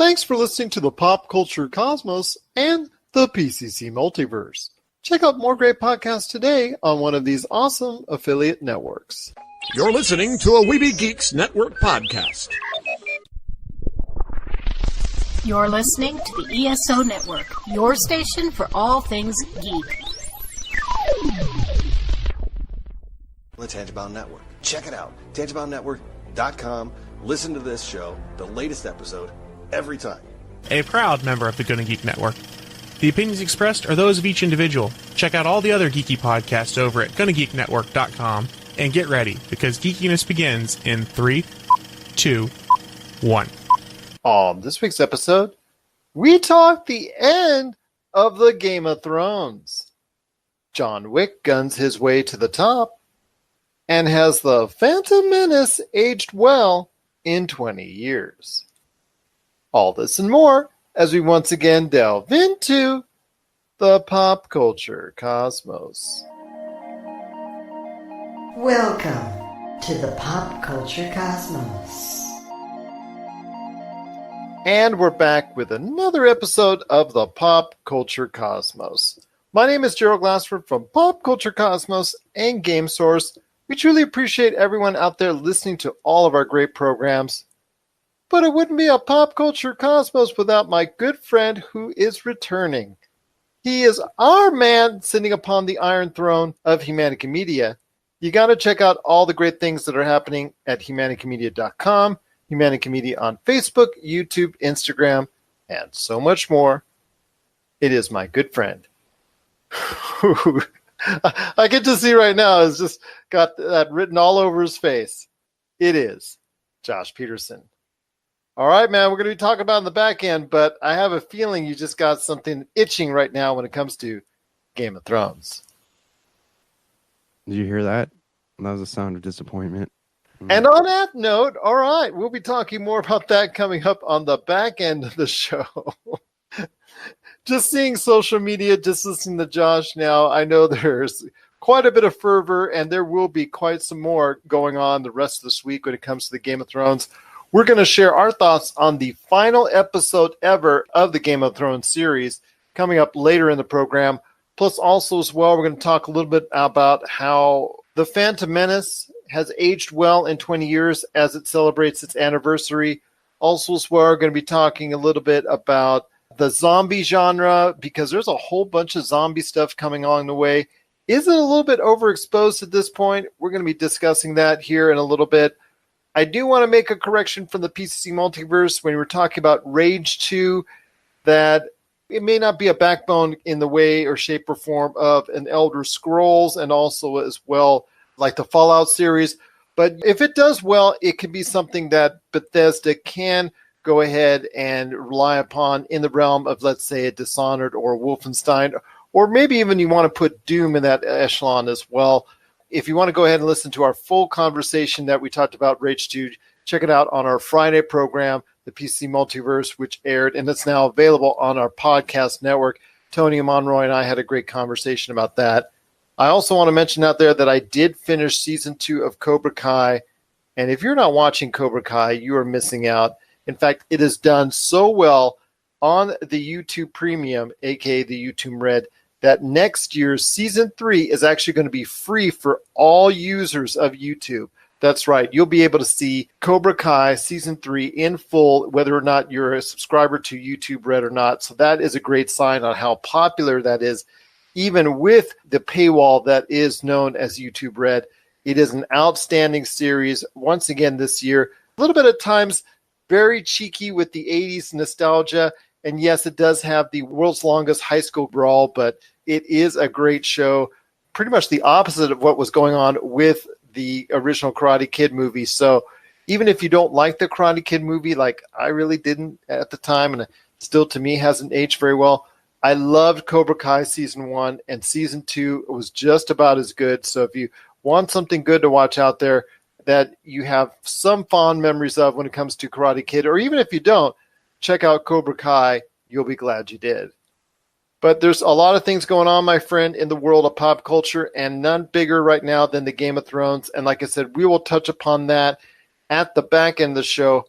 Thanks for listening to the Pop Culture Cosmos and the PCC Multiverse. Check out more great podcasts today on one of these awesome affiliate networks. You're listening to a Weeby Geeks Network podcast. You're listening to the ESO Network, your station for all things geek. The Tangibound Network. Check it out. TangiboundNetwork.com. Listen to this show, the latest episode, every time. A proud member of the Gonna Geek Network. The opinions expressed are those of each individual. Check out all the other geeky podcasts over at GonnaGeekNetwork.com and get ready, because geekiness begins in 3, 2, 1. On this week's episode, we talk the end of the Game of Thrones. John Wick guns his way to the top, and has the Phantom Menace aged well in 20 years? All this and more as we once again delve into the pop culture cosmos. Welcome to the Pop Culture Cosmos. And we're back with another episode of the Pop Culture Cosmos. My name is Gerald Glassford from Pop Culture Cosmos and Game Source. We truly appreciate everyone out there listening to all of our great programs. But it wouldn't be a Pop Culture Cosmos without my good friend who is returning. He is our man sitting upon the Iron Throne of Humanica Media. You got to check out all the great things that are happening at humanicamedia.com. Humanica Media on Facebook, YouTube, Instagram, and so much more. It is my good friend. I get to see right now, has just got that written all over his face. It is Josh Peterson. All right, man, we're going to be talking about in the back end, but I have a feeling you just got something itching right now when it comes to Game of Thrones. Did you hear that? That was a sound of disappointment. And on that note, all right, we'll be talking more about that coming up on the back end of the show. Just seeing social media, just listening to Josh now, I know there's quite a bit of fervor, and there will be quite some more going on the rest of this week when it comes to the Game of Thrones. We're going to share our thoughts on the final episode ever of the Game of Thrones series coming up later in the program. Plus, also as well, we're going to talk a little bit about how the Phantom Menace has aged well in 20 years as it celebrates its anniversary. Also as well, we're going to be talking a little bit about the zombie genre, because there's a whole bunch of zombie stuff coming along the way. Is it a little bit overexposed at this point? We're going to be discussing that here in a little bit. I do want to make a correction from the PCC Multiverse when we're talking about Rage 2, that it may not be a backbone in the way or shape or form of an Elder Scrolls, and also as well like the Fallout series. But if it does well, it can be something that Bethesda can go ahead and rely upon in the realm of, let's say, a Dishonored or Wolfenstein, or maybe even you want to put Doom in that echelon as well. If you want to go ahead and listen to our full conversation that we talked about Rage 2, check it out on our Friday program, the PC Multiverse, which aired, and it's now available on our podcast network. Tony Monroy and I had a great conversation about that. I also want to mention out there that I did finish Season 2 of Cobra Kai, and if you're not watching Cobra Kai, you are missing out. In fact, it is done so well on the YouTube Premium, aka the YouTube Red, that next year's Season 3 is actually going to be free for all users of YouTube. That's right. You'll be able to see Cobra Kai Season 3 in full, whether or not you're a subscriber to YouTube Red or not. So that is a great sign on how popular that is. Even with the paywall that is known as YouTube Red, it is an outstanding series. Once again this year, a little bit at times very cheeky with the 80s nostalgia. And yes, it does have the world's longest high school brawl, but it is a great show. Pretty much the opposite of what was going on with the original Karate Kid movie. So even if you don't like the Karate Kid movie, like I really didn't at the time, and still to me hasn't aged very well, I loved Cobra Kai Season 1, and Season 2 was just about as good. So if you want something good to watch out there that you have some fond memories of when it comes to Karate Kid, or even if you don't, check out Cobra Kai. You'll be glad you did. But there's a lot of things going on, my friend, in the world of pop culture, and none bigger right now than the Game of Thrones. And like I said, we will touch upon that at the back end of the show.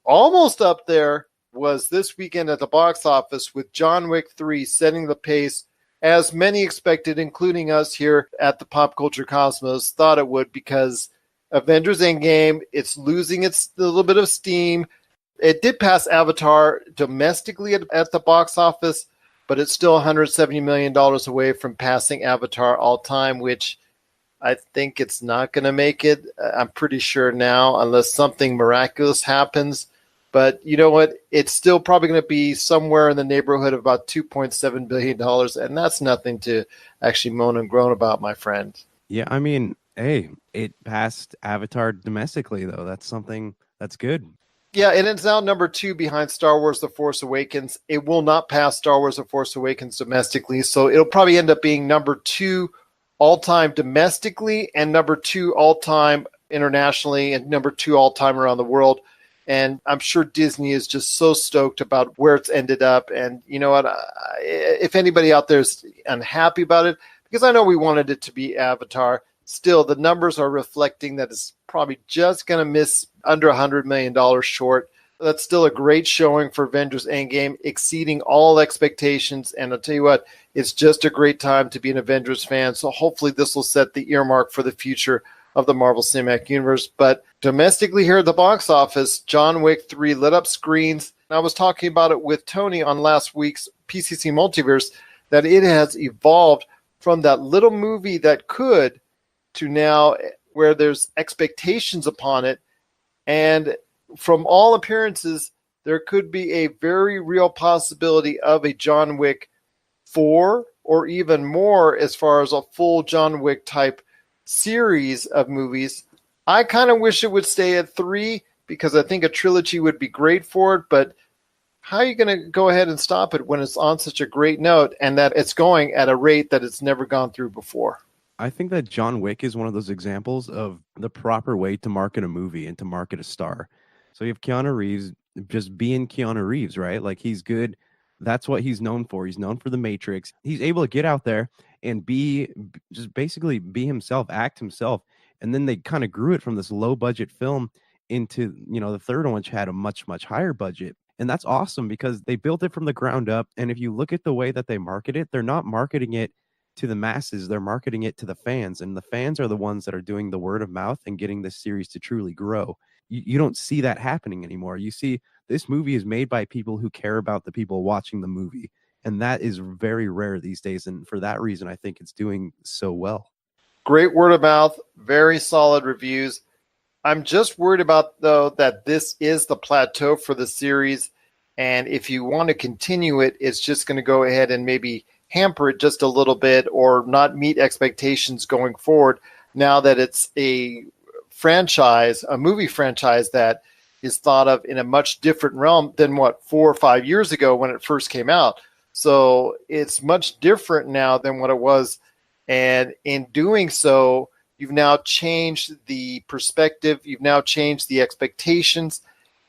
Almost up there was this weekend at the box office with John Wick 3 setting the pace as many expected, including us here at the Pop Culture Cosmos, thought it would, because Avengers Endgame, it's losing its little bit of steam. It did pass Avatar domestically at the box office, but it's still $170 million away from passing Avatar all time, which I think it's not going to make it. I'm pretty sure now, unless something miraculous happens. But you know what? It's still probably going to be somewhere in the neighborhood of about $2.7 billion, and that's nothing to actually moan and groan about, my friend. Yeah, I mean, hey, it passed Avatar domestically, though. That's something that's good. Yeah, and it's now number 2 behind Star Wars The Force Awakens. It will not pass Star Wars The Force Awakens domestically, so it'll probably end up being number 2 all-time domestically and number 2 all-time internationally and number 2 all-time around the world. And I'm sure Disney is just so stoked about where it's ended up. And you know what? If anybody out there is unhappy about it, because I know we wanted it to be Avatar, still the numbers are reflecting that it's probably just going to miss under $100 million short. That's still a great showing for Avengers Endgame, exceeding all expectations. And I'll tell you what, it's just a great time to be an Avengers fan. So hopefully this will set the earmark for the future of the Marvel Cinematic Universe. But domestically here at the box office, John Wick 3 lit up screens. I was talking about it with Tony on last week's PCC Multiverse, that it has evolved from that little movie that could to now where there's expectations upon it. And from all appearances, there could be a very real possibility of a John Wick 4 or even more as far as a full John Wick type series of movies. I kind of wish it would stay at 3 because I think a trilogy would be great for it, but how are you going to go ahead and stop it when it's on such a great note and that it's going at a rate that it's never gone through before? I think that John Wick is one of those examples of the proper way to market a movie and to market a star. So you have Keanu Reeves just being Keanu Reeves, right? Like, he's good. That's what he's known for. He's known for The Matrix. He's able to get out there and just basically be himself, act himself. And then they kind of grew it from this low budget film into, the third one, which had a much, much higher budget. And that's awesome because they built it from the ground up. And if you look at the way that they market it, they're not marketing it to the masses. They're marketing it to the fans. And the fans are the ones that are doing the word of mouth and getting this series to truly grow. You don't see that happening anymore. You see, this movie is made by people who care about the people watching the movie. And that is very rare these days. And for that reason, I think it's doing so well. Great word of mouth, very solid reviews. I'm just worried about, though, that this is the plateau for the series. And if you want to continue it, it's just going to go ahead and maybe hamper it just a little bit or not meet expectations going forward now that it's a franchise, a movie franchise that is thought of in a much different realm than 4 or 5 years ago when it first came out. So it's much different now than what it was. And in doing so, you've now changed the perspective. You've now changed the expectations.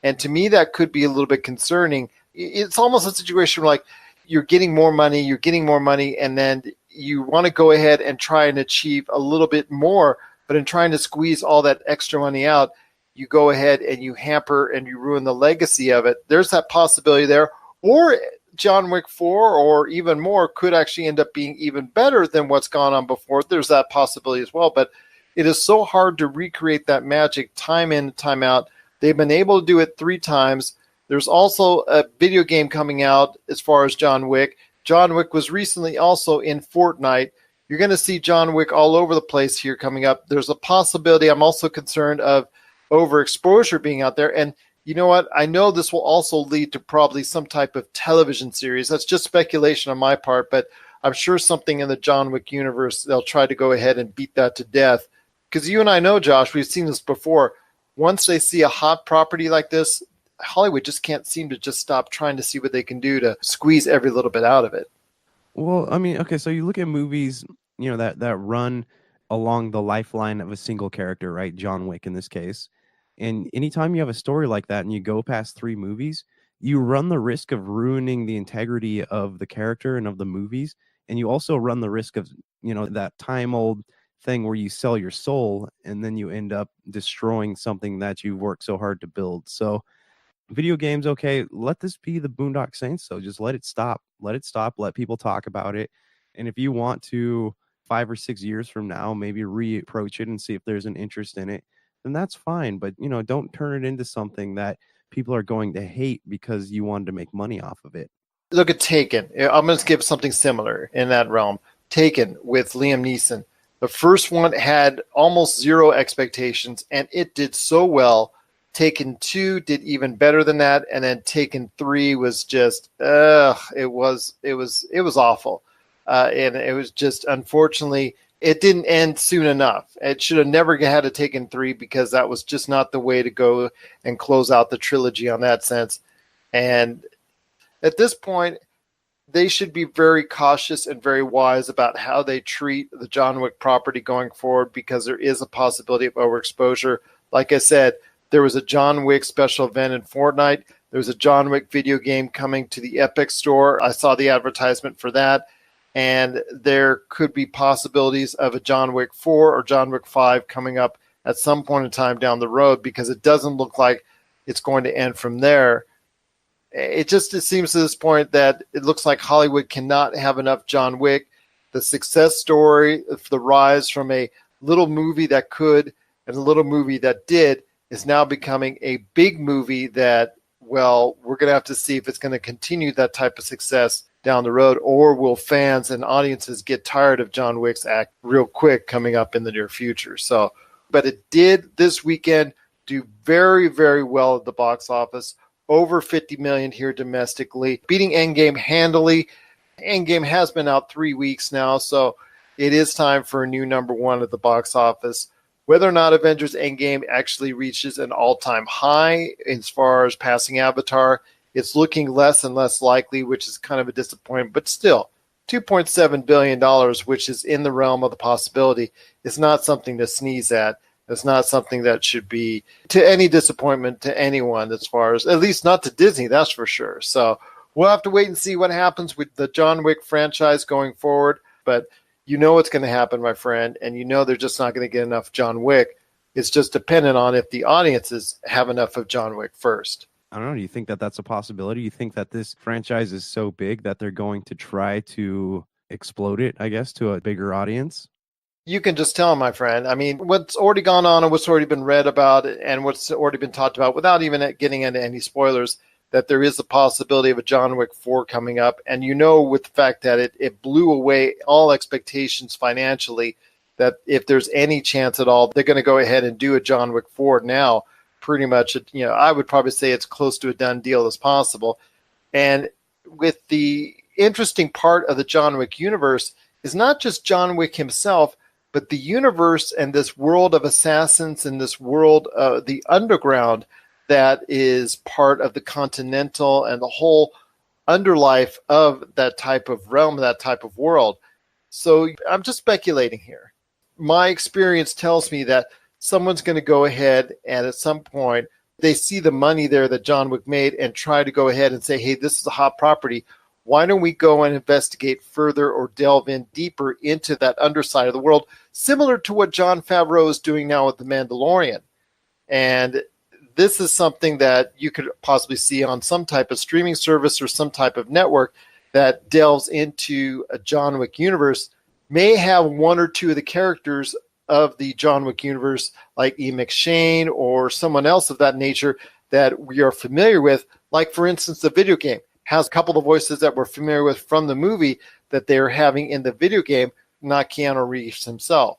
And to me, that could be a little bit concerning. It's almost a situation where, like, you're getting more money, and then you want to go ahead and try and achieve a little bit more. But in trying to squeeze all that extra money out, you go ahead and you hamper and you ruin the legacy of it. There's that possibility there. Or John Wick 4 or even more could actually end up being even better than what's gone on before. There's that possibility as well. But it is so hard to recreate that magic time in, time out. They've been able to do it 3 times. There's also a video game coming out as far as John Wick. John Wick was recently also in Fortnite. You're going to see John Wick all over the place here coming up. There's a possibility. I'm also concerned of overexposure being out there. And you know what? I know this will also lead to probably some type of television series. That's just speculation on my part, but I'm sure something in the John Wick universe, they'll try to go ahead and beat that to death. Because you and I know, Josh, we've seen this before. Once they see a hot property like this, Hollywood just can't seem to just stop trying to see what they can do to squeeze every little bit out of it. Well, I mean, okay, so you look at movies, that run along the lifeline of a single character, right? John Wick in this case. And anytime you have a story like that and you go past 3 movies, you run the risk of ruining the integrity of the character and of the movies. And you also run the risk of, that time old thing where you sell your soul and then you end up destroying something that you've worked so hard to build. So Video games, okay, let this be the Boondock Saints, though. Just let it stop. Let it stop. Let people talk about it. And if you want to 5 or 6 years from now, maybe reapproach it and see if there's an interest in it, then that's fine. But don't turn it into something that people are going to hate because you wanted to make money off of it. Look at Taken. I'm going to give something similar in that realm. Taken with Liam Neeson. The first one had almost zero expectations, and it did so well. Taken 2 did even better than that, and then Taken 3 was just, it was awful, and it was just, unfortunately, it didn't end soon enough. It should have never had a Taken 3 because that was just not the way to go and close out the trilogy on that sense. And at this point, they should be very cautious and very wise about how they treat the John Wick property going forward, because there is a possibility of overexposure. Like I said, there was a John Wick special event in Fortnite. There was a John Wick video game coming to the Epic Store. I saw the advertisement for that. And there could be possibilities of a John Wick 4 or John Wick 5 coming up at some point in time down the road, because it doesn't look like it's going to end from there. It seems to this point that it looks like Hollywood cannot have enough John Wick. The success story of the rise from a little movie that could and a little movie that did is now becoming a big movie that, well, we're going to have to see if it's going to continue that type of success down the road, or will fans and audiences get tired of John Wick's act real quick coming up in the near future. So, but it did this weekend do very, very well at the box office. Over 50 million here domestically, beating Endgame handily. Endgame has been out 3 weeks now, so it is time for a new number one at the box office. Whether or not Avengers Endgame actually reaches an all-time high as far as passing Avatar, it's looking less and less likely, which is kind of a disappointment. But still, $2.7 billion, which is in the realm of the possibility, is not something to sneeze at. It's not something that should be to any disappointment to anyone, as far as, at least not to Disney, that's for sure. So we'll have to wait and see what happens with the John Wick franchise going forward. But you know what's going to happen, my friend, and you know they're just not going to get enough John Wick. It's just dependent on if the audiences have enough of John Wick first. I don't know. Do you think that that's a possibility? You think that this franchise is so big that they're going to try to explode it, I guess, to a bigger audience? You can just tell, my friend. I mean, what's already gone on and what's already been read about and what's already been talked about, without even getting into any spoilers, that there is a possibility of a John Wick 4 coming up. And you know, with the fact that it blew away all expectations financially, that if there's any chance at all, they're going to go ahead and do a John Wick 4 now. Pretty much, I would probably say it's close to a done deal as possible. And with the interesting part of the John Wick universe is not just John Wick himself, but the universe and this world of assassins and this world, the underground, that is part of the Continental and the whole underlife of that type of realm, that type of world. So I'm just speculating here. My experience tells me that someone's going to go ahead and at some point they see the money there that John Wick made and try to go ahead and say, hey, this is a hot property. Why don't we go and investigate further or delve in deeper into that underside of the world, similar to what Jon Favreau is doing now with The Mandalorian? And this is something that you could possibly see on some type of streaming service or some type of network that delves into a John Wick universe, may have one or two of the characters of the John Wick universe, like E. McShane or someone else of that nature that we are familiar with. Like, for instance, the video game has a couple of voices that we're familiar with from the movie that they're having in the video game, not Keanu Reeves himself.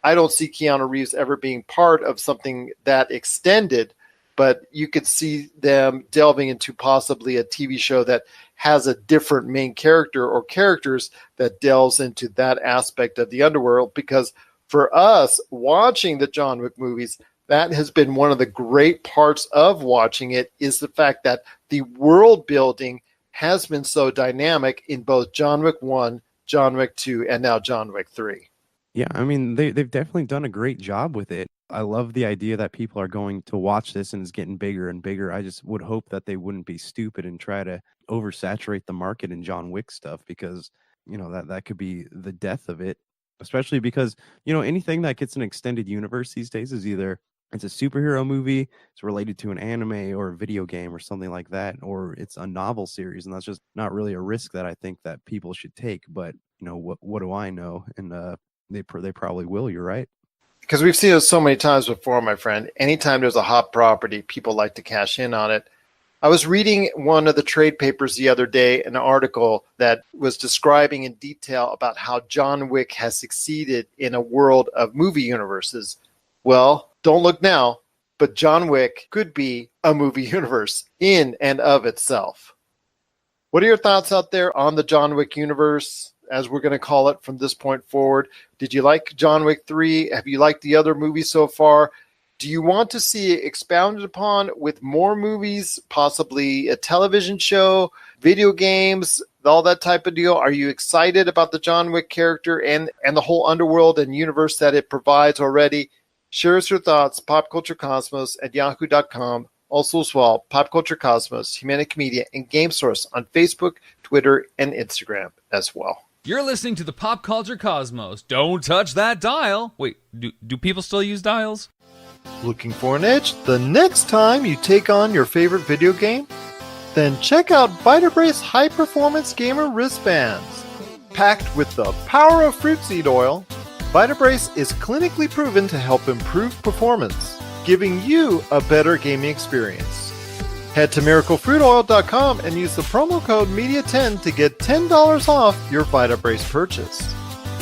I don't see Keanu Reeves ever being part of something that extended, but you could see them delving into possibly a TV show that has a different main character or characters that delves into that aspect of the underworld. Because for us watching the John Wick movies, that has been one of the great parts of watching it, is the fact that the world building has been so dynamic in both John Wick 1, John Wick 2, and now John Wick 3. Yeah, I mean, they've definitely done a great job with it. I love the idea that people are going to watch this and it's getting bigger and bigger. I just would hope that they wouldn't be stupid and try to oversaturate the market in John Wick stuff, because, that could be the death of it, especially because, anything that gets an extended universe these days is either it's a superhero movie, it's related to an anime or a video game or something like that, or it's a novel series, and that's just not really a risk that I think that people should take. But what do I know? And they probably will. You're right. Because we've seen it so many times before, my friend. Anytime there's a hot property, people like to cash in on it. I was reading one of the trade papers the other day, an article that was describing in detail about how John Wick has succeeded in a world of movie universes. Well, don't look now, but John Wick could be a movie universe in and of itself. What are your thoughts out there on the John Wick universe, as we're going to call it from this point forward? Did you like John Wick 3? Have you liked the other movies so far? Do you want to see it expounded upon with more movies, possibly a television show, video games, all that type of deal? Are you excited about the John Wick character and the whole underworld and universe that it provides already? Share us your thoughts, popculturecosmos@yahoo.com. Also as well, Pop Culture Cosmos, Humanic Media, and Game Source on Facebook, Twitter, and Instagram as well. You're listening to the Pop Culture Cosmos. Don't touch that dial. Wait, do people still use dials? Looking for an edge the next time you take on your favorite video game? Then check out Vitabrace High Performance Gamer Wristbands. Packed with the power of fruit seed oil, Vitabrace is clinically proven to help improve performance, giving you a better gaming experience. Head to miraclefruitoil.com and use the promo code MEDIA10 to get $10 off your Vitabrace purchase.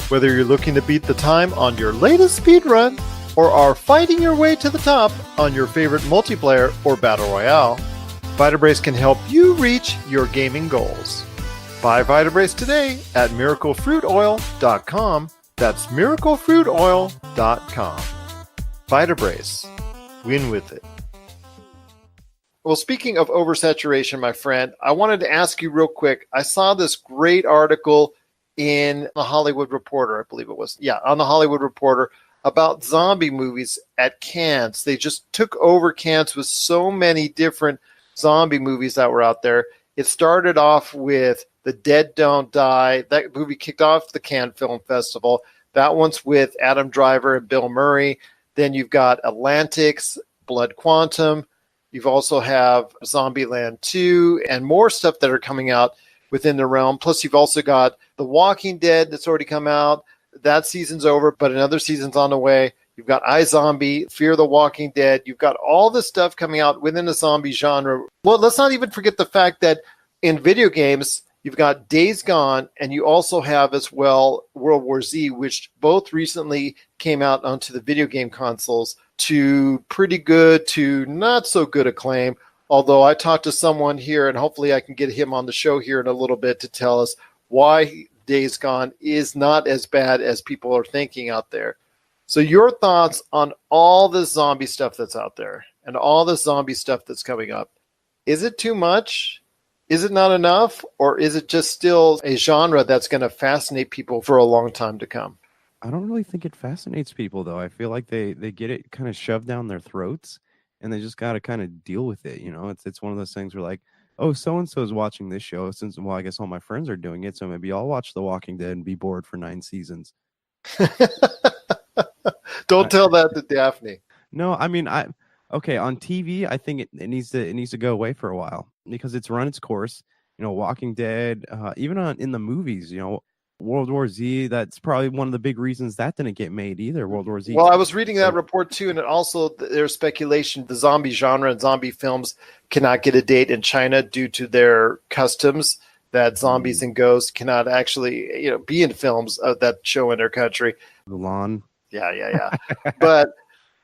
Whether you're looking to beat the time on your latest speed run or are fighting your way to the top on your favorite multiplayer or battle royale, Vitabrace can help you reach your gaming goals. Buy Vitabrace today at miraclefruitoil.com. That's miraclefruitoil.com. Vitabrace. Win with it. Well, speaking of oversaturation, my friend, I wanted to ask you real quick. I saw this great article in The Hollywood Reporter, I believe it was. Yeah, on The Hollywood Reporter about zombie movies at Cannes. They just took over Cannes with so many different zombie movies that were out there. It started off with The Dead Don't Die. That movie kicked off the Cannes Film Festival. That one's with Adam Driver and Bill Murray. Then you've got Atlantics, Blood Quantum. You've also have Zombieland 2 and more stuff that are coming out within the realm. Plus, you've also got The Walking Dead that's already come out. That season's over, but another season's on the way. You've got iZombie, Fear the Walking Dead. You've got all this stuff coming out within the zombie genre. Well, let's not even forget the fact that in video games, you've got Days Gone, and you also have as well World War Z, which both recently came out onto the video game consoles to pretty good to not so good acclaim. Although I talked to someone here, and hopefully I can get him on the show here in a little bit to tell us why Days Gone is not as bad as people are thinking out there. So your thoughts on all this zombie stuff that's out there and all this zombie stuff that's coming up. Is it too much? Is it not enough? Or is it just still a genre that's going to fascinate people for a long time to come? I don't really think it fascinates people, though. I feel like they get it kind of shoved down their throats, and they just got to kind of deal with it. It's one of those things where like, oh, so-and-so is watching this show. Well, I guess all my friends are doing it, so maybe I'll watch The Walking Dead and be bored for 9 seasons. Don't tell that to Daphne. No, I mean, okay, on TV, I think it needs to go away for a while because it's run its course. Walking Dead, even in the movies, World War Z, that's probably one of the big reasons that didn't get made either. World War Z. Well, I was reading that report too, and there's speculation the zombie genre and zombie films cannot get a date in China due to their customs, that zombies and ghosts cannot actually be in films that show in their country. Mulan. Yeah. But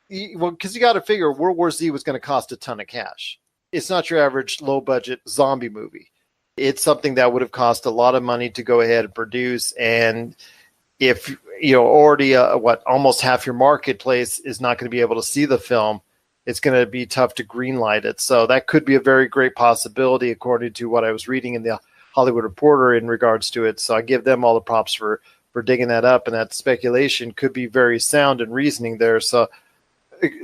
because you got to figure World War Z was going to cost a ton of cash. It's not your average low budget zombie movie. It's something that would have cost a lot of money to go ahead and produce. And if already almost half your marketplace is not going to be able to see the film, it's going to be tough to greenlight it. So that could be a very great possibility, according to what I was reading in the Hollywood Reporter in regards to it. So I give them all the props for digging that up, and that speculation could be very sound and reasoning there. So,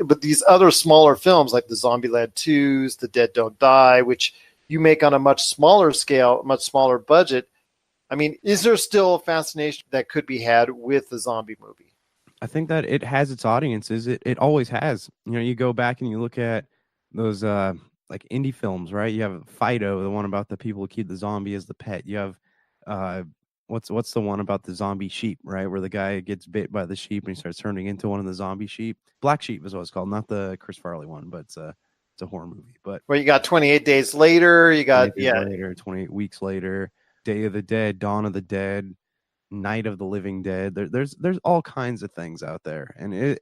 but these other smaller films like the Zombieland 2s, The Dead Don't Die, which you make on a much smaller scale, much smaller budget. I mean, is there still a fascination that could be had with the zombie movie? I think that it has its audiences. It always has. You know, you go back and you look at those like indie films, right? You have Fido, the one about the people who keep the zombie as the pet. You have uh what's the one about the zombie sheep, right? Where the guy gets bit by the sheep and he starts turning into one of the zombie sheep. Black Sheep is what it's called, not the Chris Farley one, but it's a horror movie. But Where you got 28 Days Later, you got 28 days later, 28 weeks later, Day of the Dead, Dawn of the Dead, Night of the Living Dead. There's all kinds of things out there, and it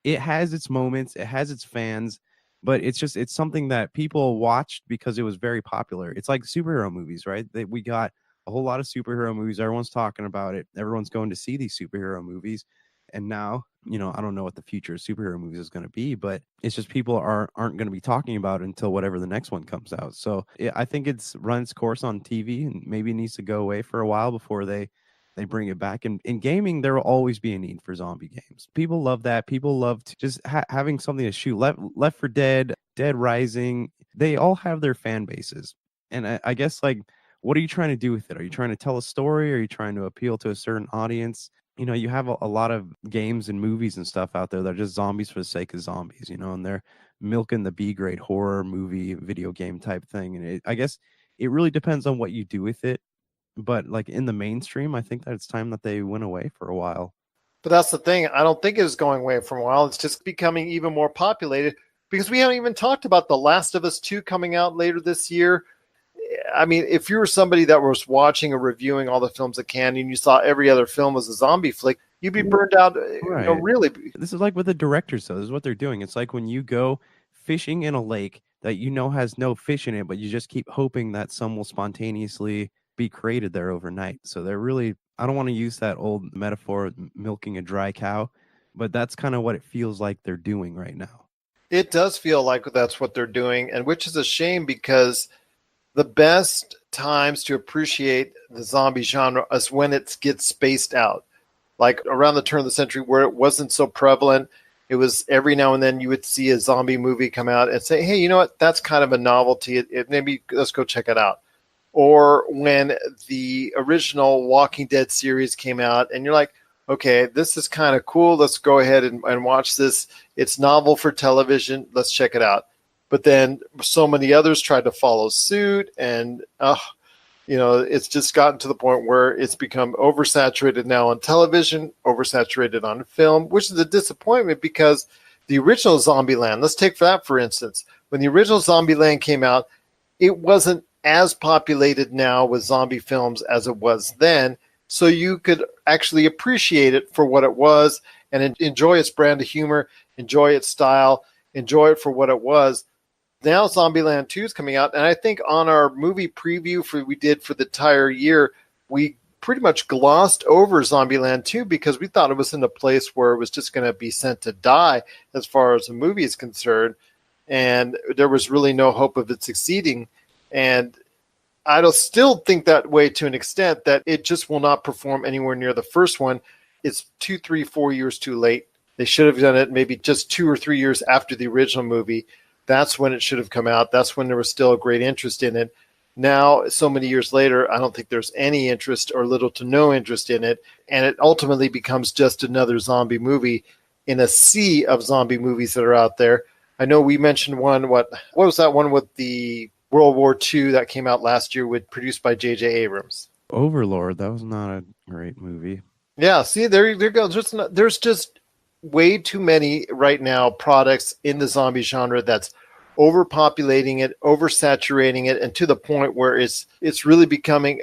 has its moments, it has its fans, but it's something that people watched because it was very popular. It's like superhero movies, right? We got a whole lot of superhero movies. Everyone's talking about it. Everyone's going to see these superhero movies, and now, you know, I don't know what the future of superhero movies is going to be, but it's just people aren't going to be talking about it until whatever the next one comes out. So I think it's run its course on TV, and maybe it needs to go away for a while before they bring it back. And in gaming, there will always be a need for zombie games. People love that. People love to just having something to shoot. Left 4 Dead, Dead Rising, they all have their fan bases. And I guess, like, what are you trying to do with it? Are you trying to tell a story? Are you trying to appeal to a certain audience? You know, you have a lot of games and movies and stuff out there that are just zombies for the sake of zombies, you know, and they're milking the B-grade horror movie, video game type thing. And I guess it really depends on what you do with it. But like in the mainstream, I think that it's time that they went away for a while. But that's the thing. I don't think it's going away for a while. It's just becoming even more populated because we haven't even talked about The Last of Us 2 coming out later this year. I mean, if you were somebody that was watching or reviewing all the films at Cannes and you saw every other film as a zombie flick, you'd be burned out. Right. You know, really. This is like with the directors, though. This is what they're doing. It's like when you go fishing in a lake that you know has no fish in it, but you just keep hoping that some will spontaneously be created there overnight. So they're really, I don't want to use that old metaphor, milking a dry cow, but that's kind of what it feels like they're doing right now. It does feel like that's what they're doing, and which is a shame because the best times to appreciate the zombie genre is when it gets spaced out. Like around the turn of the century where it wasn't so prevalent, it was every now and then you would see a zombie movie come out and say, hey, you know what, that's kind of a novelty. Maybe let's go check it out. Or when the original Walking Dead series came out and you're like, okay, this is kind of cool. Let's go ahead and watch this. It's novel for television. Let's check it out. But then so many others tried to follow suit, and you know, it's just gotten to the point where it's become oversaturated now on television, oversaturated on film, which is a disappointment because the original Zombieland, let's take that for instance. When the original Zombieland came out, it wasn't as populated now with zombie films as it was then, so you could actually appreciate it for what it was and enjoy its brand of humor, enjoy its style, enjoy it for what it was. Now Zombieland 2 is coming out, and I think on our movie preview we did for the entire year, we pretty much glossed over Zombieland 2 because we thought it was in a place where it was just going to be sent to die as far as the movie is concerned, and there was really no hope of it succeeding. And I don't still think that way to an extent that it just will not perform anywhere near the first one. It's 2, 3, 4 years too late. They should have done it maybe just 2 or 3 years after the original movie. That's when it should have come out. That's when there was still a great interest in it. Now, so many years later, I don't think there's any interest or little to no interest in it. And it ultimately becomes just another zombie movie in a sea of zombie movies that are out there. I know we mentioned one, what was that one with the World War II that came out last year produced by J.J. Abrams? Overlord, that was not a great movie. Yeah, see, there you go. There's just way too many right now products in the zombie genre that's overpopulating it, oversaturating it, and to the point where it's really becoming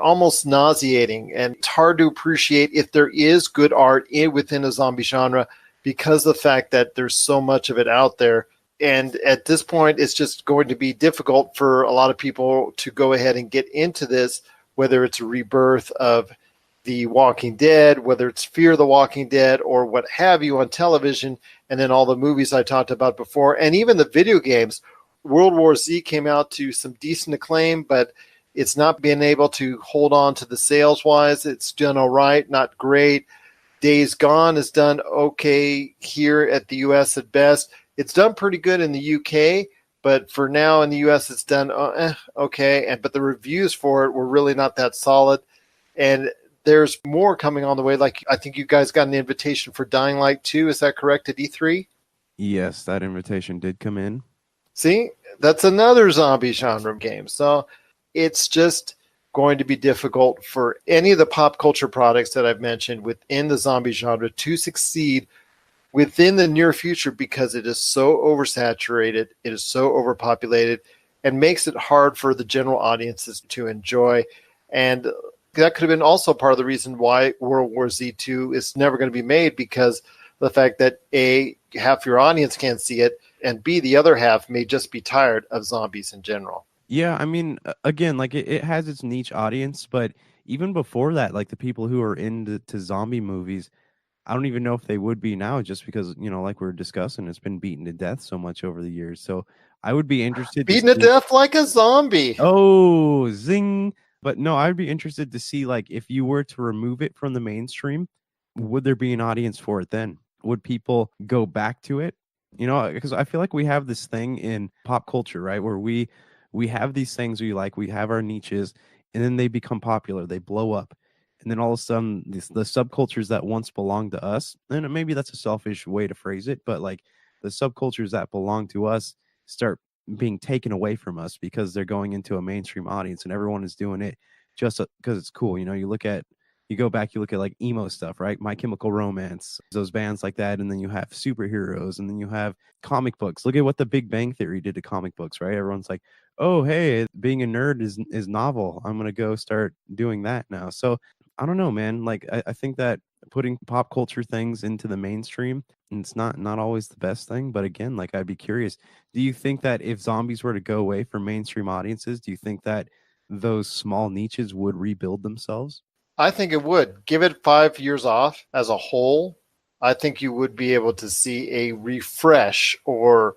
almost nauseating, and it's hard to appreciate if there is good art within a zombie genre because of the fact that there's so much of it out there. And at this point, it's just going to be difficult for a lot of people to go ahead and get into this, whether it's a rebirth of The Walking Dead, whether it's Fear the Walking Dead, or what have you on television, and then all the movies I talked about before, and even the video games. World War Z came out to some decent acclaim, but it's not been able to hold on to the sales-wise. It's done all right, not great. Days Gone is done okay here at the U.S. at best. It's done pretty good in the UK, but for now in the US, it's done okay. But the reviews for it were really not that solid. And there's more coming on the way. Like, I think you guys got an invitation for Dying Light 2. Is that correct, at E3? Yes, that invitation did come in. See, that's another zombie genre game. So it's just going to be difficult for any of the pop culture products that I've mentioned within the zombie genre to succeed within the near future, because it is so oversaturated, it is so overpopulated, and makes it hard for the general audiences to enjoy. And that could have been also part of the reason why World War Z 2 is never going to be made, because the fact that A, half your audience can't see it, and B, the other half may just be tired of zombies in general. Yeah, I mean, again, like it has its niche audience, but even before that, like the people who are into zombie movies, I don't even know if they would be now, just because, like we were discussing, it's been beaten to death so much over the years. So I would be interested Beaten to death like a zombie. Oh, zing. But no, I'd be interested to see, like, if you were to remove it from the mainstream, would there be an audience for it then? Would people go back to it? Because I feel like we have this thing in pop culture, right? Where we have these things we like, we have our niches, and then they become popular, they blow up. And then all of a sudden, the subcultures that once belonged to us, and maybe that's a selfish way to phrase it, but like the subcultures that belong to us start being taken away from us because they're going into a mainstream audience, and everyone is doing it just because it's cool. You go back, you look at like emo stuff, right? My Chemical Romance, those bands like that. And then you have superheroes, and then you have comic books. Look at what the Big Bang Theory did to comic books, right? Everyone's like, oh, hey, being a nerd is novel. I'm going to go start doing that now. So I don't know, man. Like, I think that putting pop culture things into the mainstream, it's not always the best thing. But again, like, I'd be curious. Do you think that if zombies were to go away from mainstream audiences, do you think that those small niches would rebuild themselves? I think it would. Give it 5 years off as a whole. I think you would be able to see a refresh or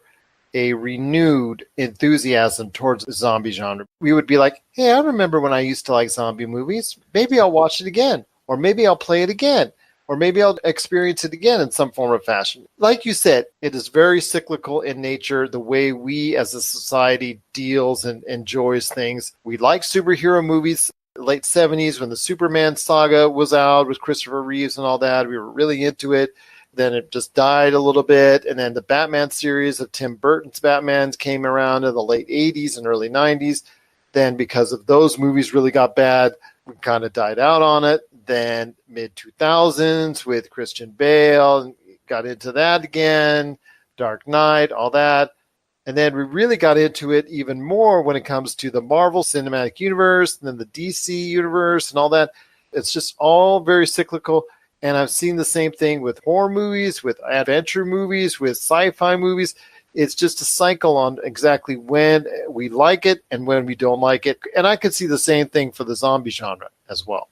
a renewed enthusiasm towards the zombie genre. We would be like, hey, I remember when I used to like zombie movies. Maybe I'll watch it again, or maybe I'll play it again, or maybe I'll experience it again in some form or fashion. Like you said, it is very cyclical in nature, the way we as a society deals and enjoys things. We like superhero movies. Late 70s, when the Superman saga was out with Christopher Reeves and all that, we were really into it. Then it just died a little bit. And then the Batman series of Tim Burton's Batmans came around in the late 80s and early 90s. Then because of those movies really got bad, we kind of died out on it. Then mid 2000s with Christian Bale, got into that again, Dark Knight, all that. And then we really got into it even more when it comes to the Marvel Cinematic Universe and then the DC Universe and all that. It's just all very cyclical. And I've seen the same thing with horror movies, with adventure movies, with sci-fi movies. It's just a cycle on exactly when we like it and when we don't like it. And I could see the same thing for the zombie genre as well.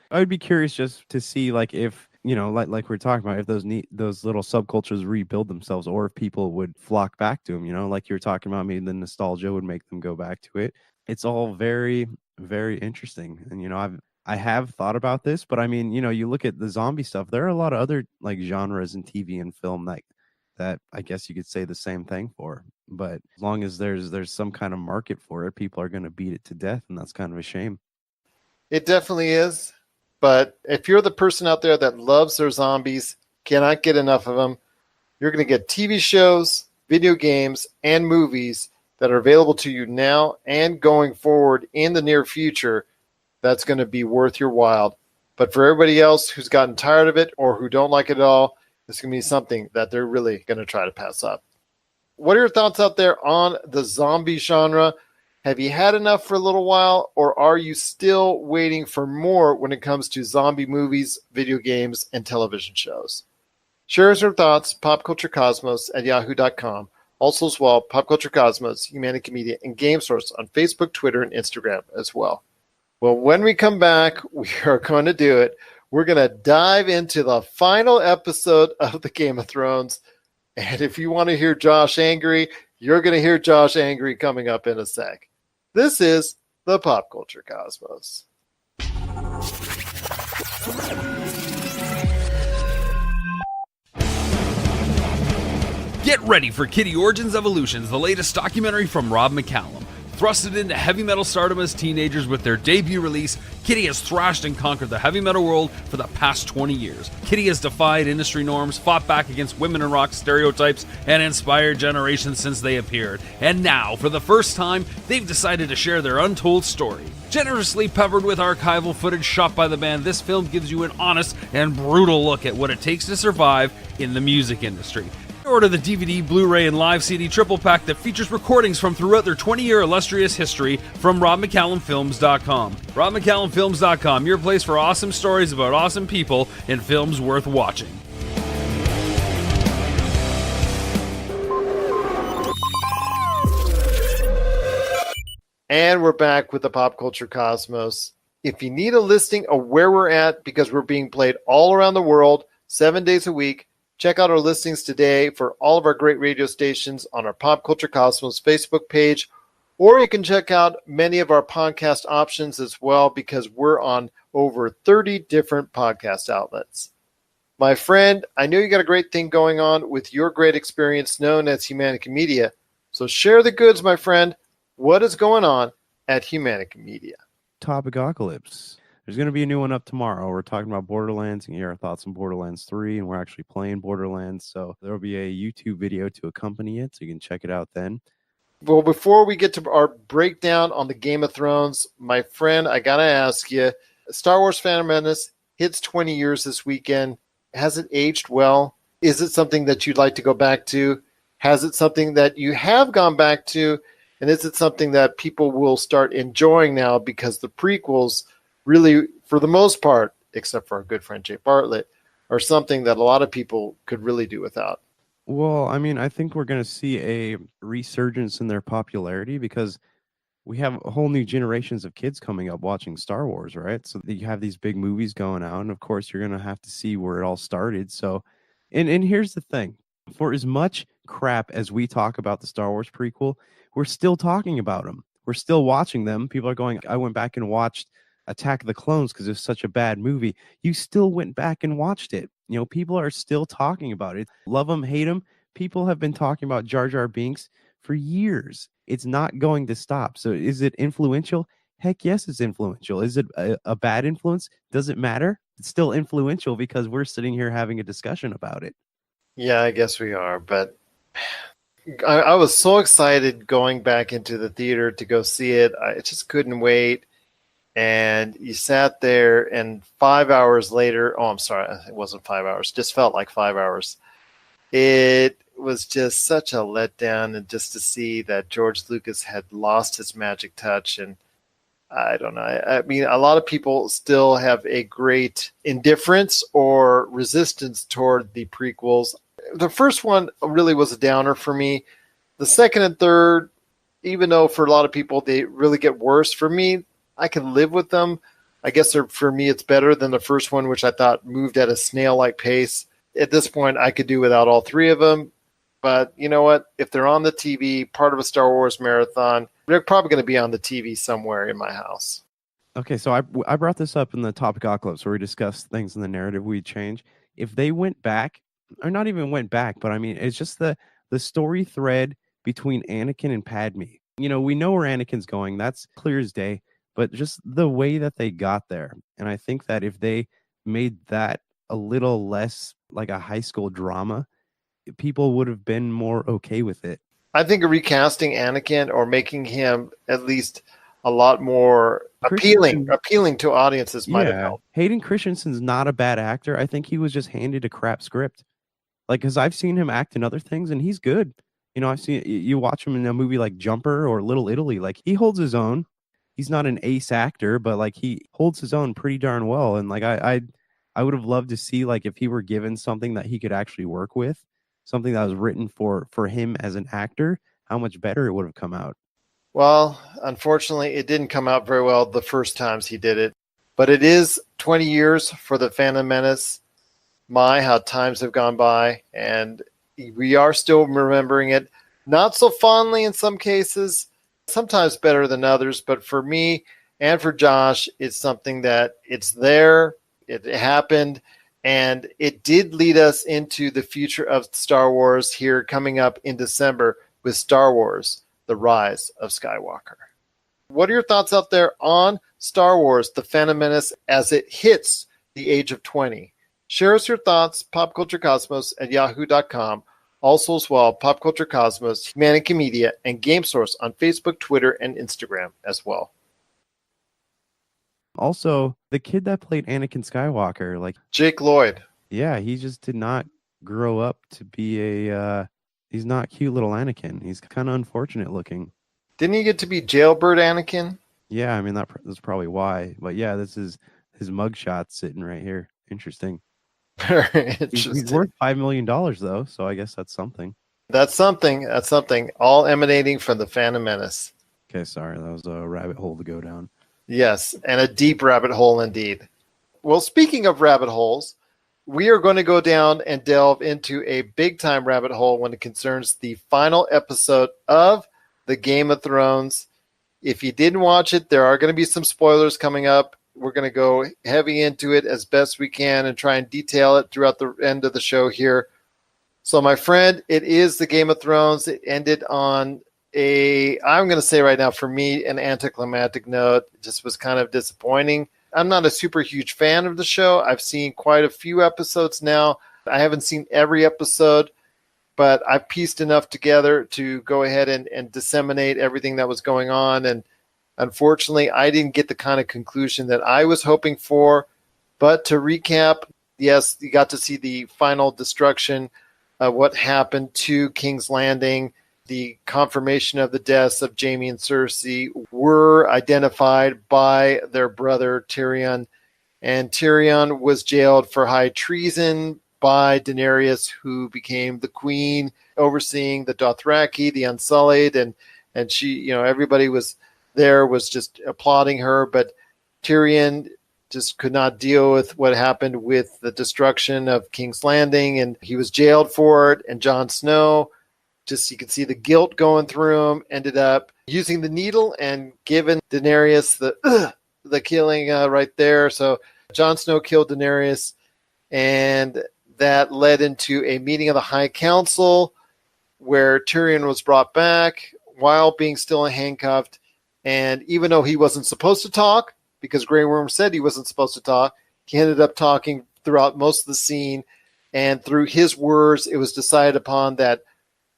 I would be curious just to see, like, if, like we're talking about, if those little subcultures rebuild themselves, or if people would flock back to them, like you were talking about, maybe the nostalgia would make them go back to it. It's all very, very interesting. And, I have thought about this, but I mean, you look at the zombie stuff, there are a lot of other like genres in TV and film that I guess you could say the same thing for. But as long as there's some kind of market for it, people are going to beat it to death, and that's kind of a shame. It definitely is. But if you're the person out there that loves their zombies, cannot get enough of them, you're going to get TV shows, video games, and movies that are available to you now and going forward in the near future. That's going to be worth your while. But for everybody else who's gotten tired of it or who don't like it at all, it's going to be something that they're really going to try to pass up. What are your thoughts out there on the zombie genre? Have you had enough for a little while, or are you still waiting for more when it comes to zombie movies, video games, and television shows? Share your thoughts, popculturecosmos@yahoo.com. Also as well, Pop Culture Cosmos, Humanity Media, and Game Source on Facebook, Twitter, and Instagram as well. Well, when we come back, we are going to do it. We're going to dive into the final episode of the Game of Thrones. And if you want to hear Josh angry, you're going to hear Josh angry coming up in a sec. This is the Pop Culture Cosmos. Get ready for Kitty Origins Evolutions, the latest documentary from Rob McCallum. Thrusted into heavy metal stardom as teenagers with their debut release, Kitty has thrashed and conquered the heavy metal world for the past 20 years. Kitty has defied industry norms, fought back against women in rock stereotypes, and inspired generations since they appeared. And now, for the first time, they've decided to share their untold story. Generously peppered with archival footage shot by the band, this film gives you an honest and brutal look at what it takes to survive in the music industry. Order the DVD, Blu-ray, and live CD triple pack that features recordings from throughout their 20-year illustrious history from RobMcCallumFilms.com. RobMcCallumFilms.com, your place for awesome stories about awesome people and films worth watching. And we're back with the Pop Culture Cosmos. If you need a listing of where we're at, because we're being played all around the world, 7 days a week, check out our listings today for all of our great radio stations on our Pop Culture Cosmos Facebook page, or you can check out many of our podcast options as well, because we're on over 30 different podcast outlets. My friend, I know you got a great thing going on with your great experience known as Humanica Media, so share the goods, my friend. What is going on at Humanica Media? Topicocalypse. There's going to be a new one up tomorrow. We're talking about Borderlands. You can hear our thoughts on Borderlands 3, and we're actually playing Borderlands. So there will be a YouTube video to accompany it, so you can check it out then. Well, before we get to our breakdown on the Game of Thrones, my friend, I got to ask you, Star Wars Phantom Menace hits 20 years this weekend. Has it aged well? Is it something that you'd like to go back to? Has it something that you have gone back to? And is it something that people will start enjoying now, because the prequels really, for the most part, except for our good friend Jay Bartlett, are something that a lot of people could really do without? Well, I mean, I think we're going to see a resurgence in their popularity, because we have a whole new generations of kids coming up watching Star Wars, right? So you have these big movies going out, and of course you're going to have to see where it all started. So, and here's the thing. For as much crap as we talk about the Star Wars prequel, we're still talking about them. We're still watching them. People are going, I went back and watched Attack of the Clones because it's such a bad movie. You still went back and watched it. You know, people are still talking about it. Love them, hate them. People have been talking about Jar Jar Binks for years. It's not going to stop. So is it influential? Heck yes, it's influential. Is it a bad influence? Does it matter? It's still influential because we're sitting here having a discussion about it. Yeah, I guess we are. But I was so excited going back into the theater to go see it. I just couldn't wait. And you sat there, and 5 hours later, oh, I'm sorry, it wasn't 5 hours, just felt like 5 hours. It was just such a letdown, and just to see that George Lucas had lost his magic touch. And I don't know. I mean, a lot of people still have a great indifference or resistance toward the prequels. The first one really was a downer for me. The second and third, even though for a lot of people they really get worse, for me, I can live with them. I guess for me, it's better than the first one, which I thought moved at a snail-like pace. At this point, I could do without all three of them. But you know what? If they're on the TV, part of a Star Wars marathon, they're probably going to be on the TV somewhere in my house. Okay, so I brought this up in the Topicocalypse where we discussed things in the narrative we'd change. If they went back, or not even went back, but I mean, it's just the story thread between Anakin and Padme. You know, we know where Anakin's going. That's clear as day. But just the way that they got there. And I think that if they made that a little less like a high school drama, people would have been more okay with it. I think recasting Anakin or making him at least a lot more appealing to audiences might have helped. Hayden Christensen's not a bad actor. I think he was just handed a crap script. Like, because I've seen him act in other things and he's good. You know, I've seen you watch him in a movie like Jumper or Little Italy. Like, he holds his own. He's not an ace actor, but like he holds his own pretty darn well. And like I would have loved to see, like, if he were given something that he could actually work with, something that was written for him as an actor, how much better it would have come out. Well, unfortunately, it didn't come out very well the first times he did it. But it is 20 years for the Phantom Menace. My, how times have gone by, and we are still remembering it. Not so fondly in some cases, sometimes better than others, but for me and for Josh, it's something that it's there, it happened, and it did lead us into the future of Star Wars here coming up in December with Star Wars, The Rise of Skywalker. What are your thoughts out there on Star Wars, The Phantom Menace, as it hits the age of 20? Share us your thoughts, popculturecosmos@yahoo.com. Also as well, Pop Culture Cosmos, Humanica Media, and Game Source on Facebook, Twitter, and Instagram as well. Also, the kid that played Anakin Skywalker, like Jake Lloyd. Yeah, he just did not grow up to be he's not cute little Anakin. He's kind of unfortunate looking. Didn't he get to be Jailbird Anakin? Yeah, I mean that's probably why. But yeah, this is his mugshot sitting right here. Interesting. Very interesting. He's worth $5 million though, so I guess that's something. That's something. That's something. All emanating from the Phantom Menace. Okay, sorry, that was a rabbit hole to go down. Yes, and a deep rabbit hole indeed. Well, speaking of rabbit holes, we are going to go down and delve into a big-time rabbit hole when it concerns the final episode of the Game of Thrones. If you didn't watch it, there are going to be some spoilers coming up. We're going to go heavy into it as best we can and try and detail it throughout the end of the show here. So, my friend, it is the Game of Thrones. It ended on I'm going to say right now, for me, an anticlimactic note. It just was kind of disappointing. I'm not a super huge fan of the show. I've seen quite a few episodes now. I haven't seen every episode, but I've pieced enough together to go ahead and disseminate everything that was going on. And unfortunately, I didn't get the kind of conclusion that I was hoping for. But to recap, yes, you got to see the final destruction of what happened to King's Landing. The confirmation of the deaths of Jaime and Cersei were identified by their brother Tyrion. And Tyrion was jailed for high treason by Daenerys, who became the queen, overseeing the Dothraki, the Unsullied. And she, everybody was just applauding her. But Tyrion just could not deal with what happened with the destruction of King's Landing. And he was jailed for it. And Jon Snow, just you could see the guilt going through him, ended up using the needle and giving Daenerys the killing right there. So Jon Snow killed Daenerys, and that led into a meeting of the High Council where Tyrion was brought back while being still handcuffed. And even though he wasn't supposed to talk, because Grey Worm said he wasn't supposed to talk, he ended up talking throughout most of the scene. And through his words, it was decided upon that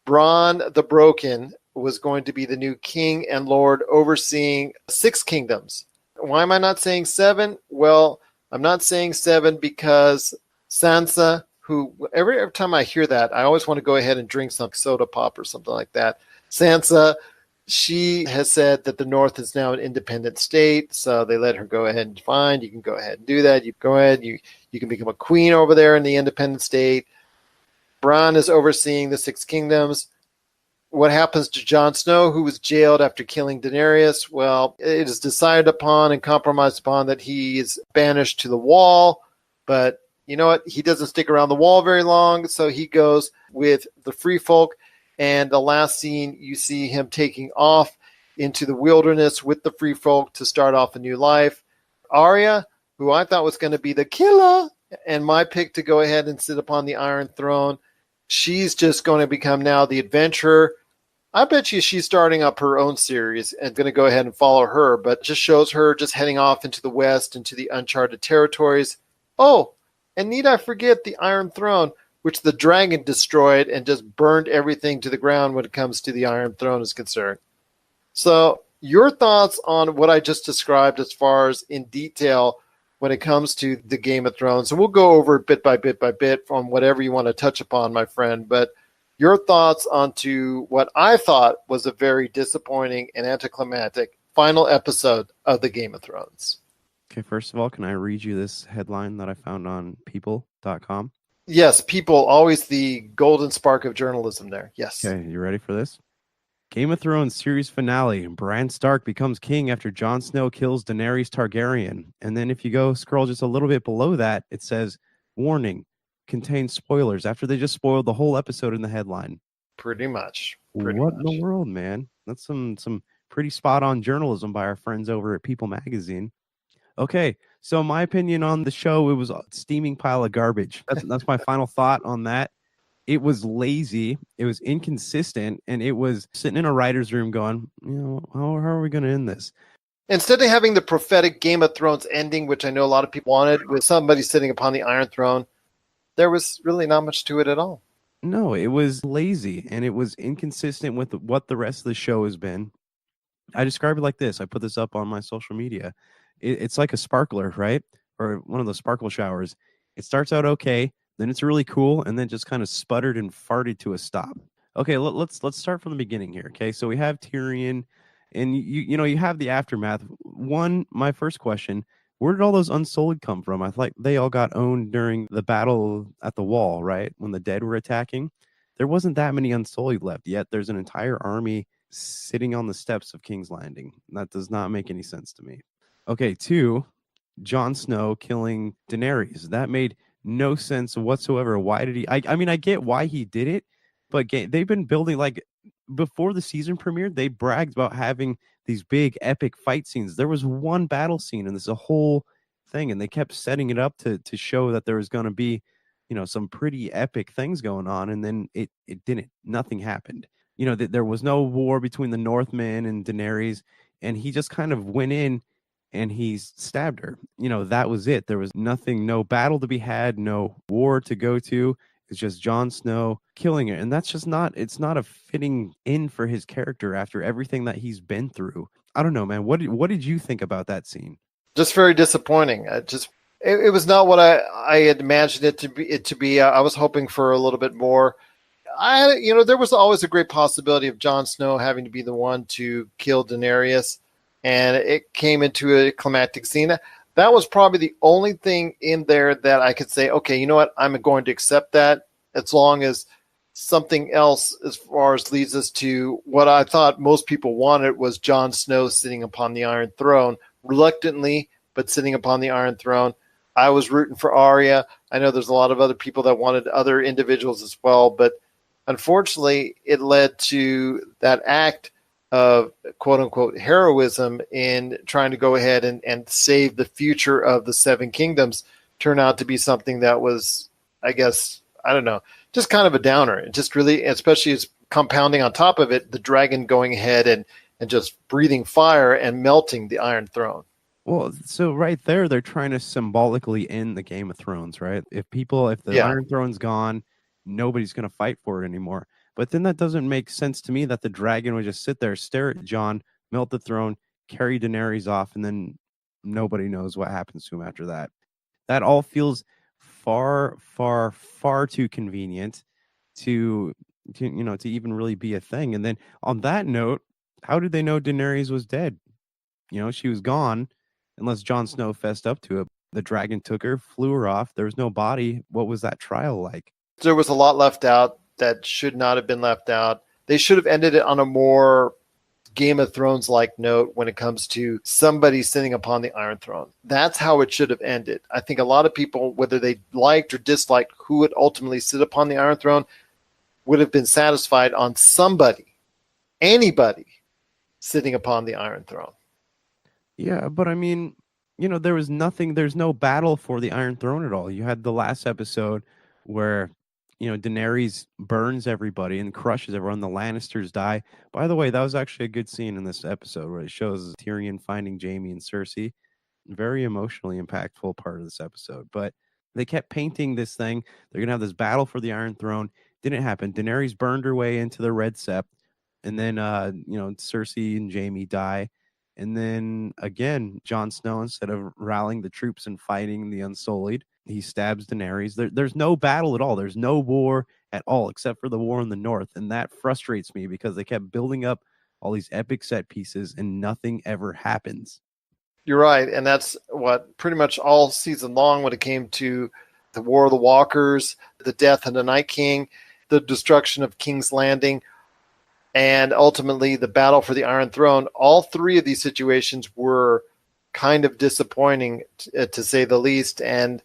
Bronn the Broken was going to be the new king and lord overseeing 6 kingdoms. Why am I not saying 7? Well, I'm not saying 7 because Sansa, who every time I hear that, I always want to go ahead and drink some soda pop or something like that. Sansa, she has said that the North is now an independent state, so they let her go ahead and fine. You can go ahead and do that. You go ahead, you can become a queen over there in the independent state. Bronn is overseeing the 6 kingdoms. What happens to Jon Snow, who was jailed after killing Daenerys? Well, it is decided upon and compromised upon that he is banished to the Wall. But you know what? He doesn't stick around the Wall very long, so he goes with the Free Folk. And the last scene, you see him taking off into the wilderness with the Free Folk to start off a new life. Arya, who I thought was going to be the killer, and my pick to go ahead and sit upon the Iron Throne, she's just going to become now the adventurer. I bet you she's starting up her own series and going to go ahead and follow her, but just shows her just heading off into the west, into the uncharted territories. Oh, and need I forget the Iron Throne, which the dragon destroyed and just burned everything to the ground when it comes to the Iron Throne is concerned. So your thoughts on what I just described as far as in detail when it comes to the Game of Thrones. And we'll go over it bit by bit on whatever you want to touch upon, my friend. But your thoughts onto what I thought was a very disappointing and anticlimactic final episode of the Game of Thrones. Okay, first of all, can I read you this headline that I found on people.com? Yes, People, always the golden spark of journalism there. Yes. Okay, you ready for this? Game of Thrones series finale. Bran Stark becomes king after Jon Snow kills Daenerys Targaryen. And then if you go scroll just a little bit below that, it says, warning, contains spoilers, after they just spoiled the whole episode in the headline. Pretty much. What in the world, man? That's some pretty spot-on journalism by our friends over at People Magazine. Okay, so my opinion on the show, it was a steaming pile of garbage. That's my final thought on that. It was lazy, it was inconsistent, and it was sitting in a writer's room going, how are we going to end this? Instead of having the prophetic Game of Thrones ending, which I know a lot of people wanted, with somebody sitting upon the Iron Throne, there was really not much to it at all. No, it was lazy, and it was inconsistent with what the rest of the show has been. I describe it like this. I put this up on my social media. It's like a sparkler, right? Or one of those sparkle showers. It starts out okay, then it's really cool, and then just kind of sputtered and farted to a stop. Okay, let's start from the beginning here. Okay, so we have Tyrion, and you have the aftermath. My first question: where did all those Unsullied come from? I thought they all got owned during the battle at the wall, right? When the dead were attacking. There wasn't that many Unsullied left, yet there's an entire army sitting on the steps of King's Landing. That does not make any sense to me. Okay, 2, Jon Snow killing Daenerys. That made no sense whatsoever. Why did he? I mean, I get why he did it, but they've been building, like, before the season premiered, they bragged about having these big epic fight scenes. There was one battle scene, and there's a whole thing, and they kept setting it up to show that there was going to be, some pretty epic things going on, and then it didn't. Nothing happened. There was no war between the Northmen and Daenerys, and he just kind of went in and he stabbed her. That was it. There was nothing, no battle to be had, no war to go to. It's just Jon Snow killing her. And that's just it's not a fitting in for his character after everything that he's been through. I don't know, man. What did you think about that scene? Just very disappointing. It was not what I had imagined it to be. I was hoping for a little bit more. There was always a great possibility of Jon Snow having to be the one to kill Daenerys, and it came into a climactic scene. That was probably the only thing in there that I could say, okay, you know what, I'm going to accept that, as long as something else as far as leads us to what I thought most people wanted was Jon Snow sitting upon the Iron Throne, reluctantly, but sitting upon the Iron Throne. I was rooting for Arya. I know there's a lot of other people that wanted other individuals as well, but unfortunately, it led to that act of quote-unquote heroism in trying to go ahead and save the future of the Seven Kingdoms turn out to be something that was, I guess, I don't know, just kind of a downer. It just really, especially as compounding on top of it, the dragon going ahead and just breathing fire and melting the Iron Throne. Well, so right there, they're trying to symbolically end the Game of Thrones, right? If the Iron Throne's gone, nobody's going to fight for it anymore. But then that doesn't make sense to me that the dragon would just sit there, stare at Jon, melt the throne, carry Daenerys off, and then nobody knows what happens to him after that. That all feels far, far, far too convenient to even really be a thing. And then on that note, how did they know Daenerys was dead? She was gone unless Jon Snow fessed up to it. The dragon took her, flew her off. There was no body. What was that trial like? There was a lot left out that should not have been left out. They should have ended it on a more Game of Thrones-like note when it comes to somebody sitting upon the Iron Throne. That's how it should have ended. I think a lot of people, whether they liked or disliked who would ultimately sit upon the Iron Throne, would have been satisfied on anybody sitting upon the Iron Throne. Yeah, but I mean, there was nothing, there's no battle for the Iron Throne at all. You had the last episode where Daenerys burns everybody and crushes everyone. The Lannisters die. By the way, that was actually a good scene in this episode where it shows Tyrion finding Jaime and Cersei. Very emotionally impactful part of this episode. But they kept painting this thing. They're going to have this battle for the Iron Throne. Didn't happen. Daenerys burned her way into the Red Sept. And then, Cersei and Jaime die. And then, again, Jon Snow, instead of rallying the troops and fighting the Unsullied, he stabs Daenerys. There's no battle at all. There's no war at all, except for the war in the north. And that frustrates me because they kept building up all these epic set pieces and nothing ever happens. You're right. And that's what pretty much all season long when it came to the War of the Walkers, the death of the Night King, the destruction of King's Landing, and ultimately the battle for the Iron Throne. All three of these situations were kind of disappointing, to say the least. And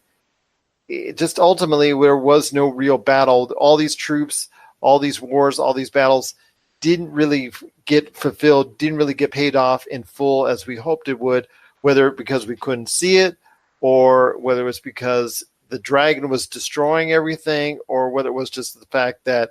it just ultimately there was no real battle. All these troops, all these wars, all these battles didn't really get fulfilled, didn't really get paid off in full as we hoped it would, whether because we couldn't see it or whether it was because the dragon was destroying everything, or whether it was just the fact that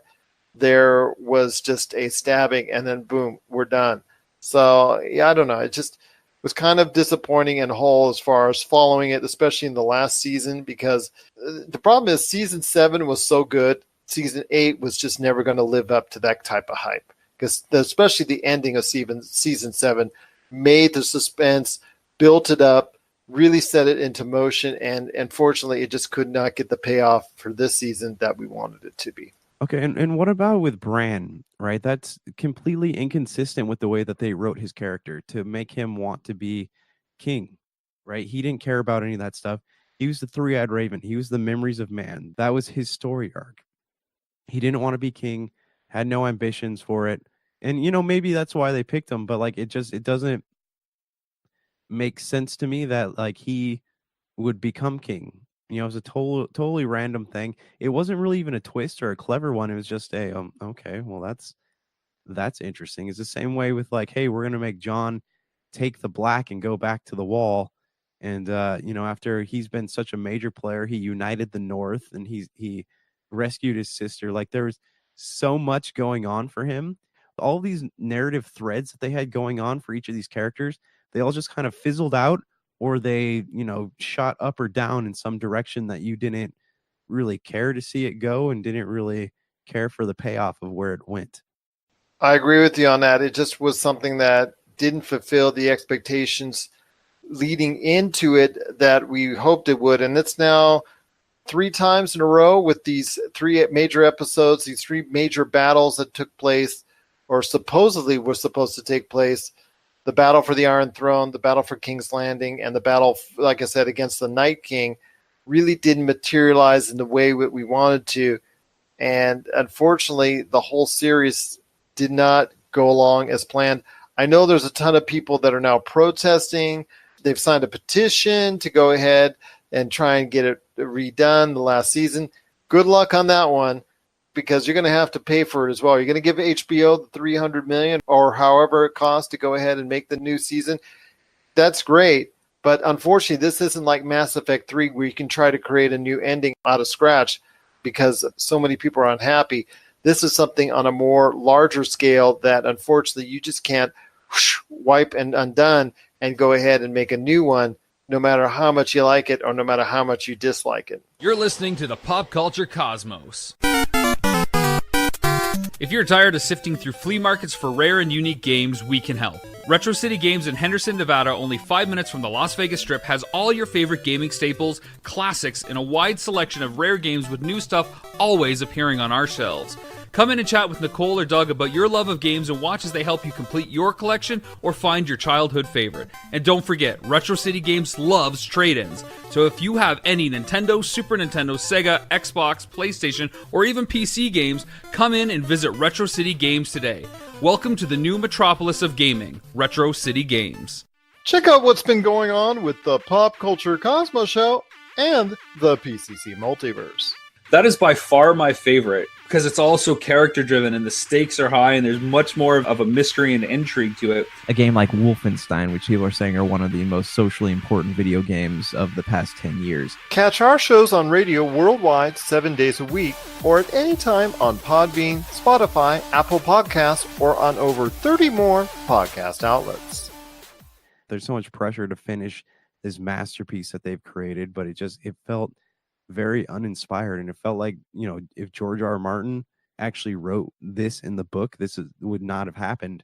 there was just a stabbing and then boom, we're done. So yeah, I don't know. It just was kind of disappointing and whole as far as following it, especially in the last season, because the problem is season 7 was so good. Season 8 was just never going to live up to that type of hype, because especially the ending of season 7 made the suspense, built it up, really set it into motion, and unfortunately it just could not get the payoff for this season that we wanted it to be. Okay, and what about with Bran, right? That's completely inconsistent with the way that they wrote his character to make him want to be king, right? He didn't care about any of that stuff. He was the three-eyed raven. He was the memories of man. That was his story arc. He didn't want to be king, had no ambitions for it. And, maybe that's why they picked him, but like, it doesn't make sense to me that like he would become king. It was a totally random thing. It wasn't really even a twist or a clever one. It was just okay, well, that's interesting. It's the same way with like, hey, we're gonna make John take the black and go back to the wall. And after he's been such a major player, he united the North and he rescued his sister. Like there was so much going on for him. All these narrative threads that they had going on for each of these characters, they all just kind of fizzled out, or they, shot up or down in some direction that you didn't really care to see it go and didn't really care for the payoff of where it went. I agree with you on that. It just was something that didn't fulfill the expectations leading into it that we hoped it would. And it's now 3 times in a row with these 3 major episodes, these 3 major battles that took place or supposedly were supposed to take place. The battle for the Iron Throne, the battle for King's Landing, and the battle, like I said, against the Night King really didn't materialize in the way that we wanted to. And unfortunately, the whole series did not go along as planned. I know there's a ton of people that are now protesting. They've signed a petition to go ahead and try and get it redone the last season. Good luck on that one, because you're going to have to pay for it as well. You're going to give HBO the $300 million or however it costs to go ahead and make the new season. That's great. But unfortunately, this isn't like Mass Effect 3 where you can try to create a new ending out of scratch because so many people are unhappy. This is something on a more larger scale that unfortunately you just can't wipe and undone and go ahead and make a new one, no matter how much you like it or no matter how much you dislike it. You're listening to the Pop Culture Cosmos. If you're tired of sifting through flea markets for rare and unique games, we can help. Retro City Games in Henderson, Nevada, only 5 minutes from the Las Vegas Strip, has all your favorite gaming staples, classics, and a wide selection of rare games with new stuff always appearing on our shelves. Come in and chat with Nicole or Doug about your love of games and watch as they help you complete your collection or find your childhood favorite. And don't forget, Retro City Games loves trade-ins. So if you have any Nintendo, Super Nintendo, Sega, Xbox, PlayStation, or even PC games, come in and visit Retro City Games today. Welcome to the new metropolis of gaming, Retro City Games. Check out what's been going on with the Pop Culture Cosmos Show and the PCC Multiverse. That is by far my favorite, because it's also character driven and the stakes are high and there's much more of a mystery and intrigue to it. A game like Wolfenstein, which people are saying are one of the most socially important video games of the past 10 years. Catch our shows on radio worldwide 7 days a week or at any time on Podbean, Spotify, Apple Podcasts, or on over 30 more podcast outlets. There's so much pressure to finish this masterpiece that they've created, but it felt very uninspired, and it felt like, if George R. R. Martin actually wrote this in the book, would not have happened.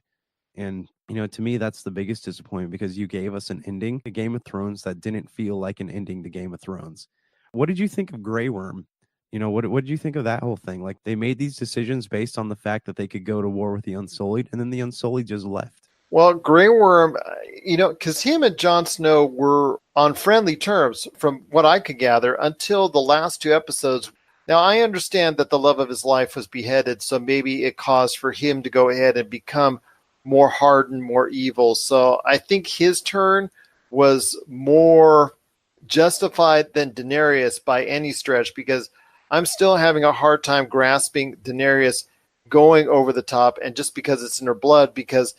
And to me, that's the biggest disappointment, because you gave us an ending to Game of Thrones that didn't feel like an ending to Game of Thrones. What did you think of Grey Worm? What did you think of that whole thing? Like, they made these decisions based on the fact that they could go to war with the Unsullied, and then the Unsullied just left. Well, Grey Worm, because him and Jon Snow were on friendly terms, from what I could gather, until the last 2 episodes. Now, I understand that the love of his life was beheaded, so maybe it caused for him to go ahead and become more hardened, more evil. So I think his turn was more justified than Daenerys by any stretch, because I'm still having a hard time grasping Daenerys going over the top, and just because it's in her blood, because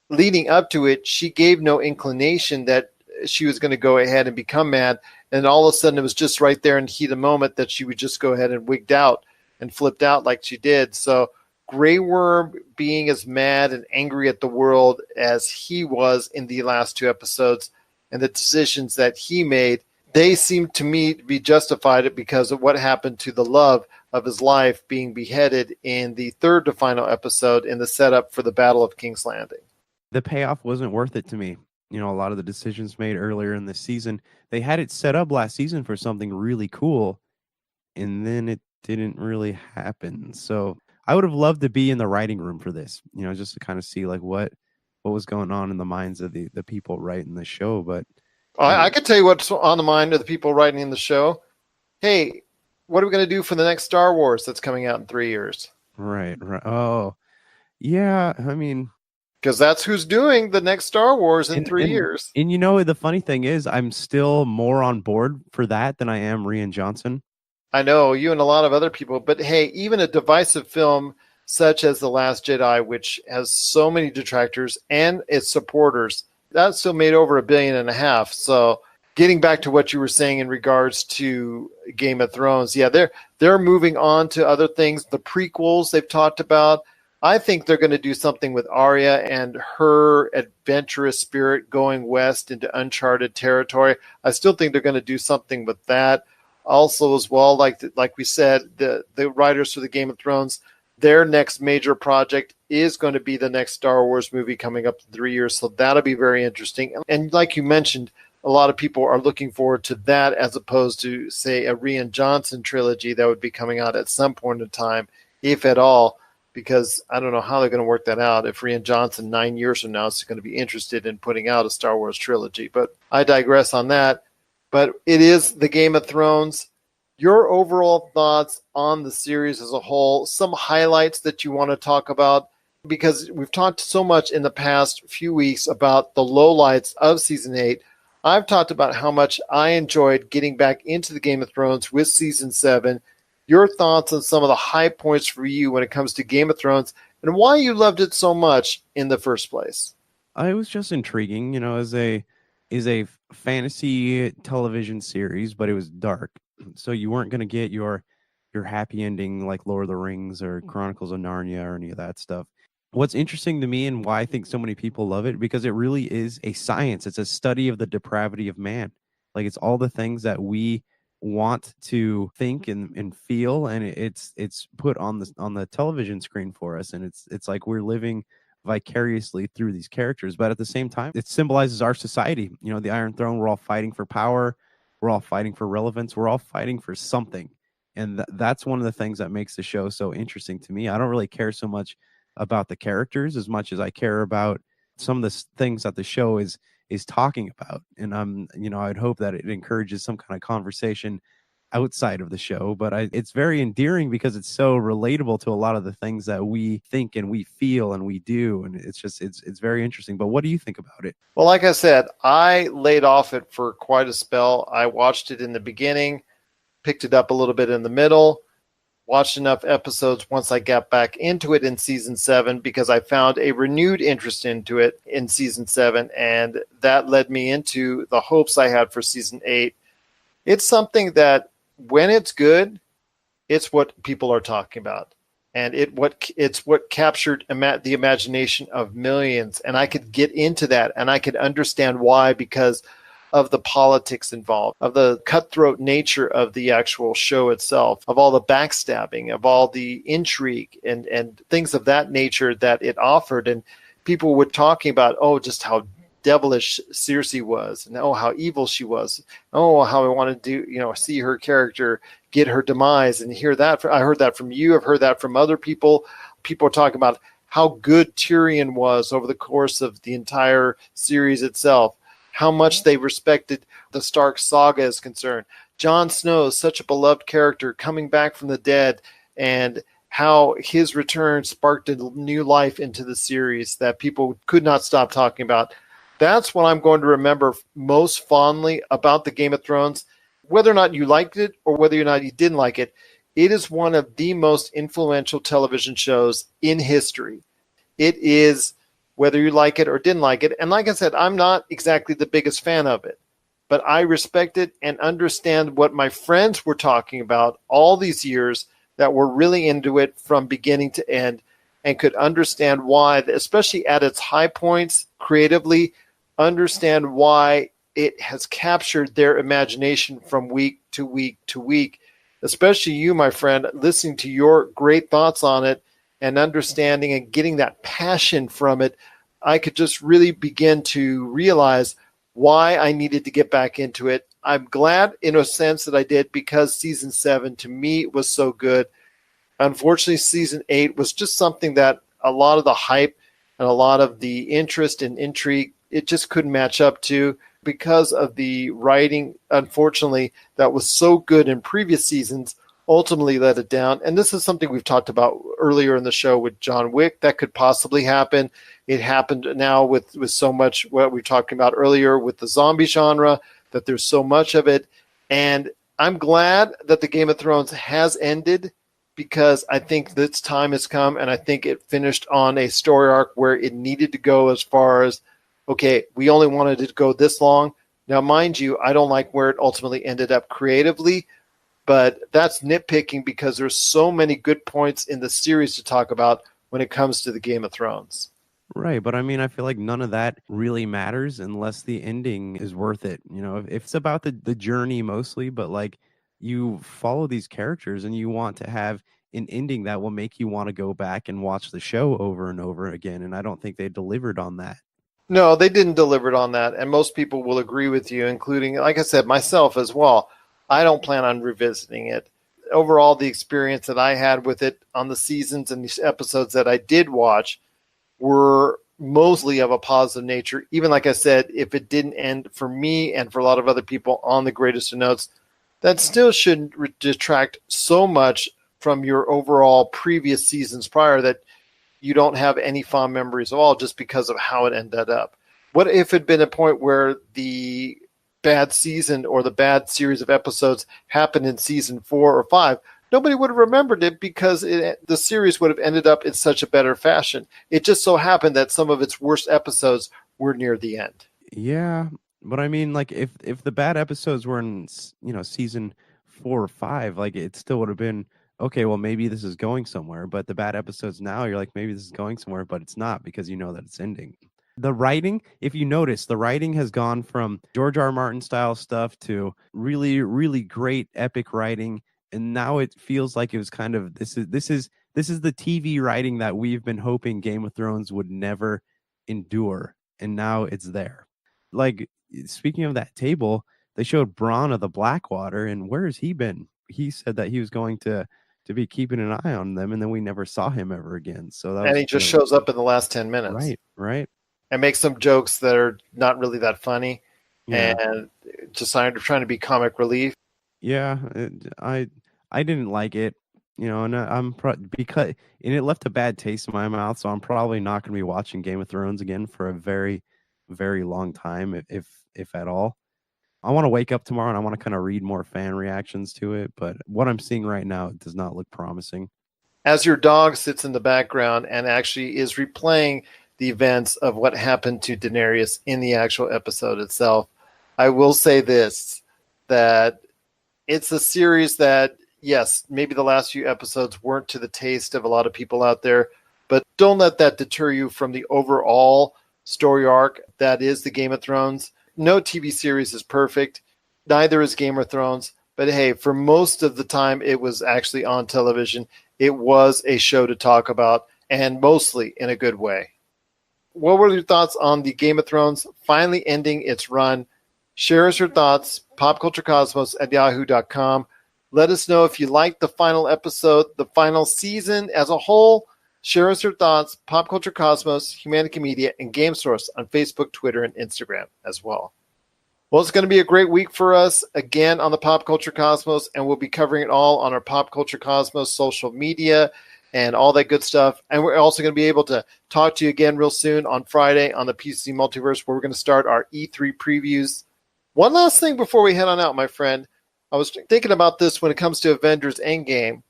leading up to it, she gave no inclination that she was going to go ahead and become mad. And all of a sudden, it was just right there in the heat of the moment that she would just go ahead and wigged out and flipped out like she did. So Grey Worm being as mad and angry at the world as he was in the last 2 episodes and the decisions that he made, they seem to me to be justified because of what happened to the love of his life being beheaded in the 3rd to final episode in the setup for the Battle of King's Landing. The payoff wasn't worth it to me. You know, a lot of the decisions made earlier in the season, they had it set up last season for something really cool, and then it didn't really happen. So I would have loved to be in the writing room for this, you know, just to kind of see like what was going on in the minds of the people writing the show. But I could tell you what's on the mind of the people writing in the show. Hey, what are we going to do for the next Star Wars that's coming out in 3 years? Right. Oh, yeah. I mean, because that's who's doing the next Star Wars in 3 years. And you know, the funny thing is, I'm still more on board for that than I am Rian Johnson. I know, you and a lot of other people. But hey, even a divisive film such as The Last Jedi, which has so many detractors and its supporters, that still made over $1.5 billion. So getting back to what you were saying in regards to Game of Thrones, yeah, they're moving on to other things. The prequels they've talked about. I think they're going to do something with Arya and her adventurous spirit going west into uncharted territory. I still think they're going to do something with that. Also, as well, like we said, the writers for the Game of Thrones, their next major project is going to be the next Star Wars movie coming up in 3 years. So that'll be very interesting. And like you mentioned, a lot of people are looking forward to that as opposed to, say, a Rian Johnson trilogy that would be coming out at some point in time, if at all, because I don't know how they're going to work that out if Rian Johnson 9 years from now is going to be interested in putting out a Star Wars trilogy. But I digress on that. But it is the Game of Thrones. Your overall thoughts on the series as a whole, some highlights that you want to talk about, because we've talked so much in the past few weeks about the lowlights of Season 8. I've talked about how much I enjoyed getting back into the Game of Thrones with Season 7. Your thoughts on some of the high points for you when it comes to Game of Thrones and why you loved it so much in the first place. It was just intriguing, you know, as a fantasy television series, but it was dark. So you weren't going to get your happy ending like Lord of the Rings or Chronicles of Narnia or any of that stuff. What's interesting to me and why I think so many people love it, because it really is a science. It's a study of the depravity of man. Like, it's all the things that we want to think and feel, and it's put on the television screen for us, and it's like we're living vicariously through these characters. But at the same time, it symbolizes our society. You know, the Iron Throne, we're all fighting for power, we're all fighting for relevance, we're all fighting for something. And that's one of the things that makes the show so interesting to me. I don't really care so much about the characters as much as I care about some of the things that the show is talking about. And I'd hope that it encourages some kind of conversation outside of the show, but it's very endearing because it's so relatable to a lot of the things that we think and we feel and we do. And it's very interesting. But what do you think about it? Well, like I said, I laid off it for quite a spell. I watched it in the beginning, picked it up a little bit in the middle, watched enough episodes once I got back into it in season 7 because I found a renewed interest into it in season 7, and that led me into the hopes I had for season 8. It's something that when it's good, it's what people are talking about, and it's what captured the imagination of millions, and I could get into that, and I could understand why, because of the politics involved, of the cutthroat nature of the actual show itself, of all the backstabbing, of all the intrigue and things of that nature that it offered. And people were talking about, just how devilish Cersei was, and how evil she was. How I wanted to see her character get her demise, and hear that. I heard that from you. I've heard that from other people. People are talking about how good Tyrion was over the course of the entire series itself, how much they respected the Stark saga is concerned. Jon Snow is such a beloved character coming back from the dead, and how his return sparked a new life into the series that people could not stop talking about. That's what I'm going to remember most fondly about the Game of Thrones. Whether or not you liked it or whether or not you didn't like it, it is one of the most influential television shows in history. It is whether you like it or didn't like it. And like I said, I'm not exactly the biggest fan of it, but I respect it and understand what my friends were talking about all these years that were really into it from beginning to end, and could understand why, especially at its high points creatively, understand why it has captured their imagination from week to week to week. Especially you, my friend, listening to your great thoughts on it and understanding and getting that passion from it, I could just really begin to realize why I needed to get back into it. I'm glad in a sense that I did, because season 7 to me was so good. Unfortunately, season 8 was just something that a lot of the hype and a lot of the interest and intrigue, it just couldn't match up to, because of the writing, unfortunately, that was so good in previous seasons, ultimately let it down. And this is something we've talked about earlier in the show with John Wick. That could possibly happen. It happened now with so much what we were talking about earlier with the zombie genre, that there's so much of it. And I'm glad that the Game of Thrones has ended, because I think this time has come, and I think it finished on a story arc where it needed to go, as far as, okay, we only wanted it to go this long. Now, mind you, I don't like where it ultimately ended up creatively, but that's nitpicking, because there's so many good points in the series to talk about when it comes to the Game of Thrones. Right, but I mean, I feel like none of that really matters unless the ending is worth it. You know, if it's about the journey mostly, but like, you follow these characters and you want to have an ending that will make you want to go back and watch the show over and over again. And I don't think they delivered on that. No, they didn't deliver it on that. And most people will agree with you, including, like I said, myself as well. I don't plan on revisiting it. Overall, the experience that I had with it on the seasons and these episodes that I did watch were mostly of a positive nature. Even like I said, if it didn't end for me and for a lot of other people on the greatest of notes, that still shouldn't detract so much from your overall previous seasons prior that you don't have any fond memories at all just because of how it ended up. What if it had been a point where the bad season or the bad series of episodes happened in season 4 or 5? Nobody would have remembered it, because the series would have ended up in such a better fashion. It just so happened that some of its worst episodes were near the end. Yeah, but I mean, like, if the bad episodes were in, season 4 or 5, like, it still would have been okay. Well, maybe this is going somewhere. But the bad episodes now, you're like, maybe this is going somewhere, but it's not, because you know that it's ending. The writing, if you notice, the writing has gone from George R. R. Martin style stuff to really, really great epic writing. And now it feels like it was kind of, this is the TV writing that we've been hoping Game of Thrones would never endure, and now it's there. Like, speaking of that table, they showed Bronn of the Blackwater, and where has he been? He said that he was going to be keeping an eye on them, and then we never saw him ever again. So that and he just shows up in the last 10 minutes, right, and makes some jokes that are not really that funny, yeah. and just trying to be comic relief. Yeah, I didn't like it, and because it left a bad taste in my mouth. So I'm probably not going to be watching Game of Thrones again for a very, very long time, if at all. I want to wake up tomorrow and I want to kind of read more fan reactions to it, but what I'm seeing right now does not look promising. As your dog sits in the background and actually is replaying the events of what happened to Daenerys in the actual episode itself, I will say this, that it's a series that, yes, maybe the last few episodes weren't to the taste of a lot of people out there, but don't let that deter you from the overall story arc that is the Game of Thrones. No TV series is perfect. Neither is Game of Thrones. But hey, for most of the time it was actually on television, it was a show to talk about, and mostly in a good way. What were your thoughts on the Game of Thrones finally ending its run? Share us your thoughts, popculturecosmos@yahoo.com. Let us know if you liked the final episode, the final season as a whole. Share us your thoughts, Pop Culture Cosmos, Humanica Media, and Game Source on Facebook, Twitter, and Instagram as well. Well, it's going to be a great week for us again on the Pop Culture Cosmos, and we'll be covering it all on our Pop Culture Cosmos social media and all that good stuff. And we're also going to be able to talk to you again real soon on Friday on the PC Multiverse, where we're going to start our E3 previews. One last thing before we head on out, my friend. I was thinking about this when it comes to Avengers Endgame.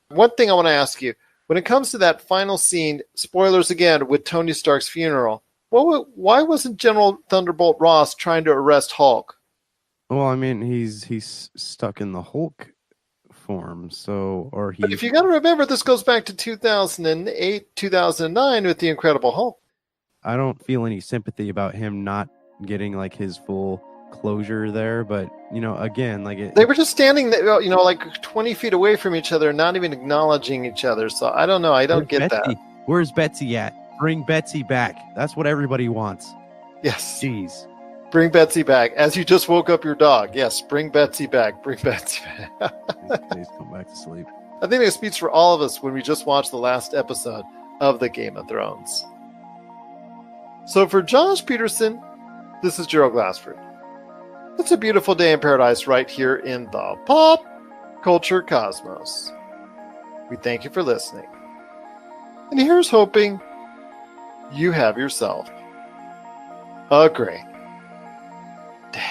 One thing I want to ask you, When it comes to that final scene, spoilers again, with Tony Stark's funeral, why wasn't General Thunderbolt Ross trying to arrest Hulk? Well, I mean, he's stuck in the Hulk form, But if you got to remember, this goes back to 2008, 2009 with the Incredible Hulk. I don't feel any sympathy about him not getting like his full closure there, but again, like they were just standing there, like 20 feet away from each other, not even acknowledging each other. So I don't know. I don't get that. Where's Betsy at? Bring Betsy back. That's what everybody wants. Yes. Jeez. Bring Betsy back. As you just woke up your dog. Yes, bring Betsy back. Bring Betsy back. Please come back to sleep. I think it speaks for all of us when we just watched the last episode of the Game of Thrones. So for Josh Peterson, this is Gerald Glassford. It's a beautiful day in paradise right here in the pop culture cosmos. We thank you for listening. And here's hoping you have yourself a great day.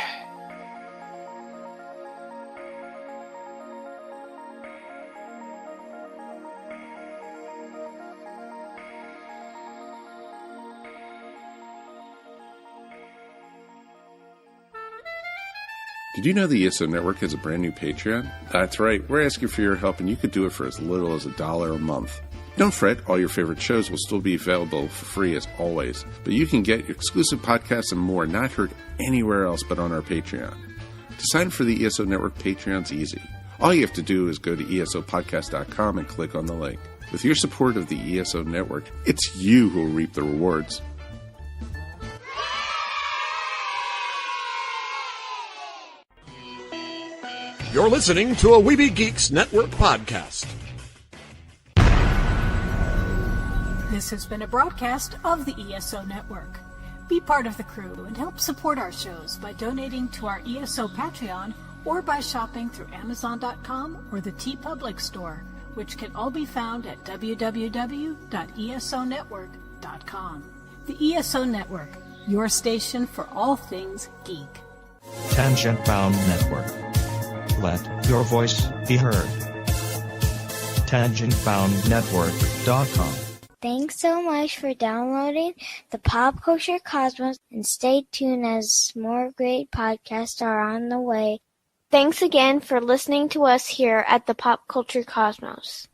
Did you know the ESO Network has a brand new Patreon? That's right, we're asking for your help and you could do it for as little as $1 a month. Don't fret, all your favorite shows will still be available for free as always, but you can get exclusive podcasts and more not heard anywhere else but on our Patreon. To sign up for the ESO Network, Patreon's easy. All you have to do is go to esopodcast.com and click on the link. With your support of the ESO Network, it's you who will reap the rewards. You're listening to a Weeby Geeks Network podcast. This has been a broadcast of the ESO Network. Be part of the crew and help support our shows by donating to our ESO Patreon or by shopping through Amazon.com or the TeePublic store, which can all be found at www.esonetwork.com. The ESO Network, your station for all things geek. Tangent Bound Network. Let your voice be heard. TangentBoundNetwork.com. Thanks so much for downloading the Pop Culture Cosmos, and stay tuned as more great podcasts are on the way. Thanks again for listening to us here at the Pop Culture Cosmos.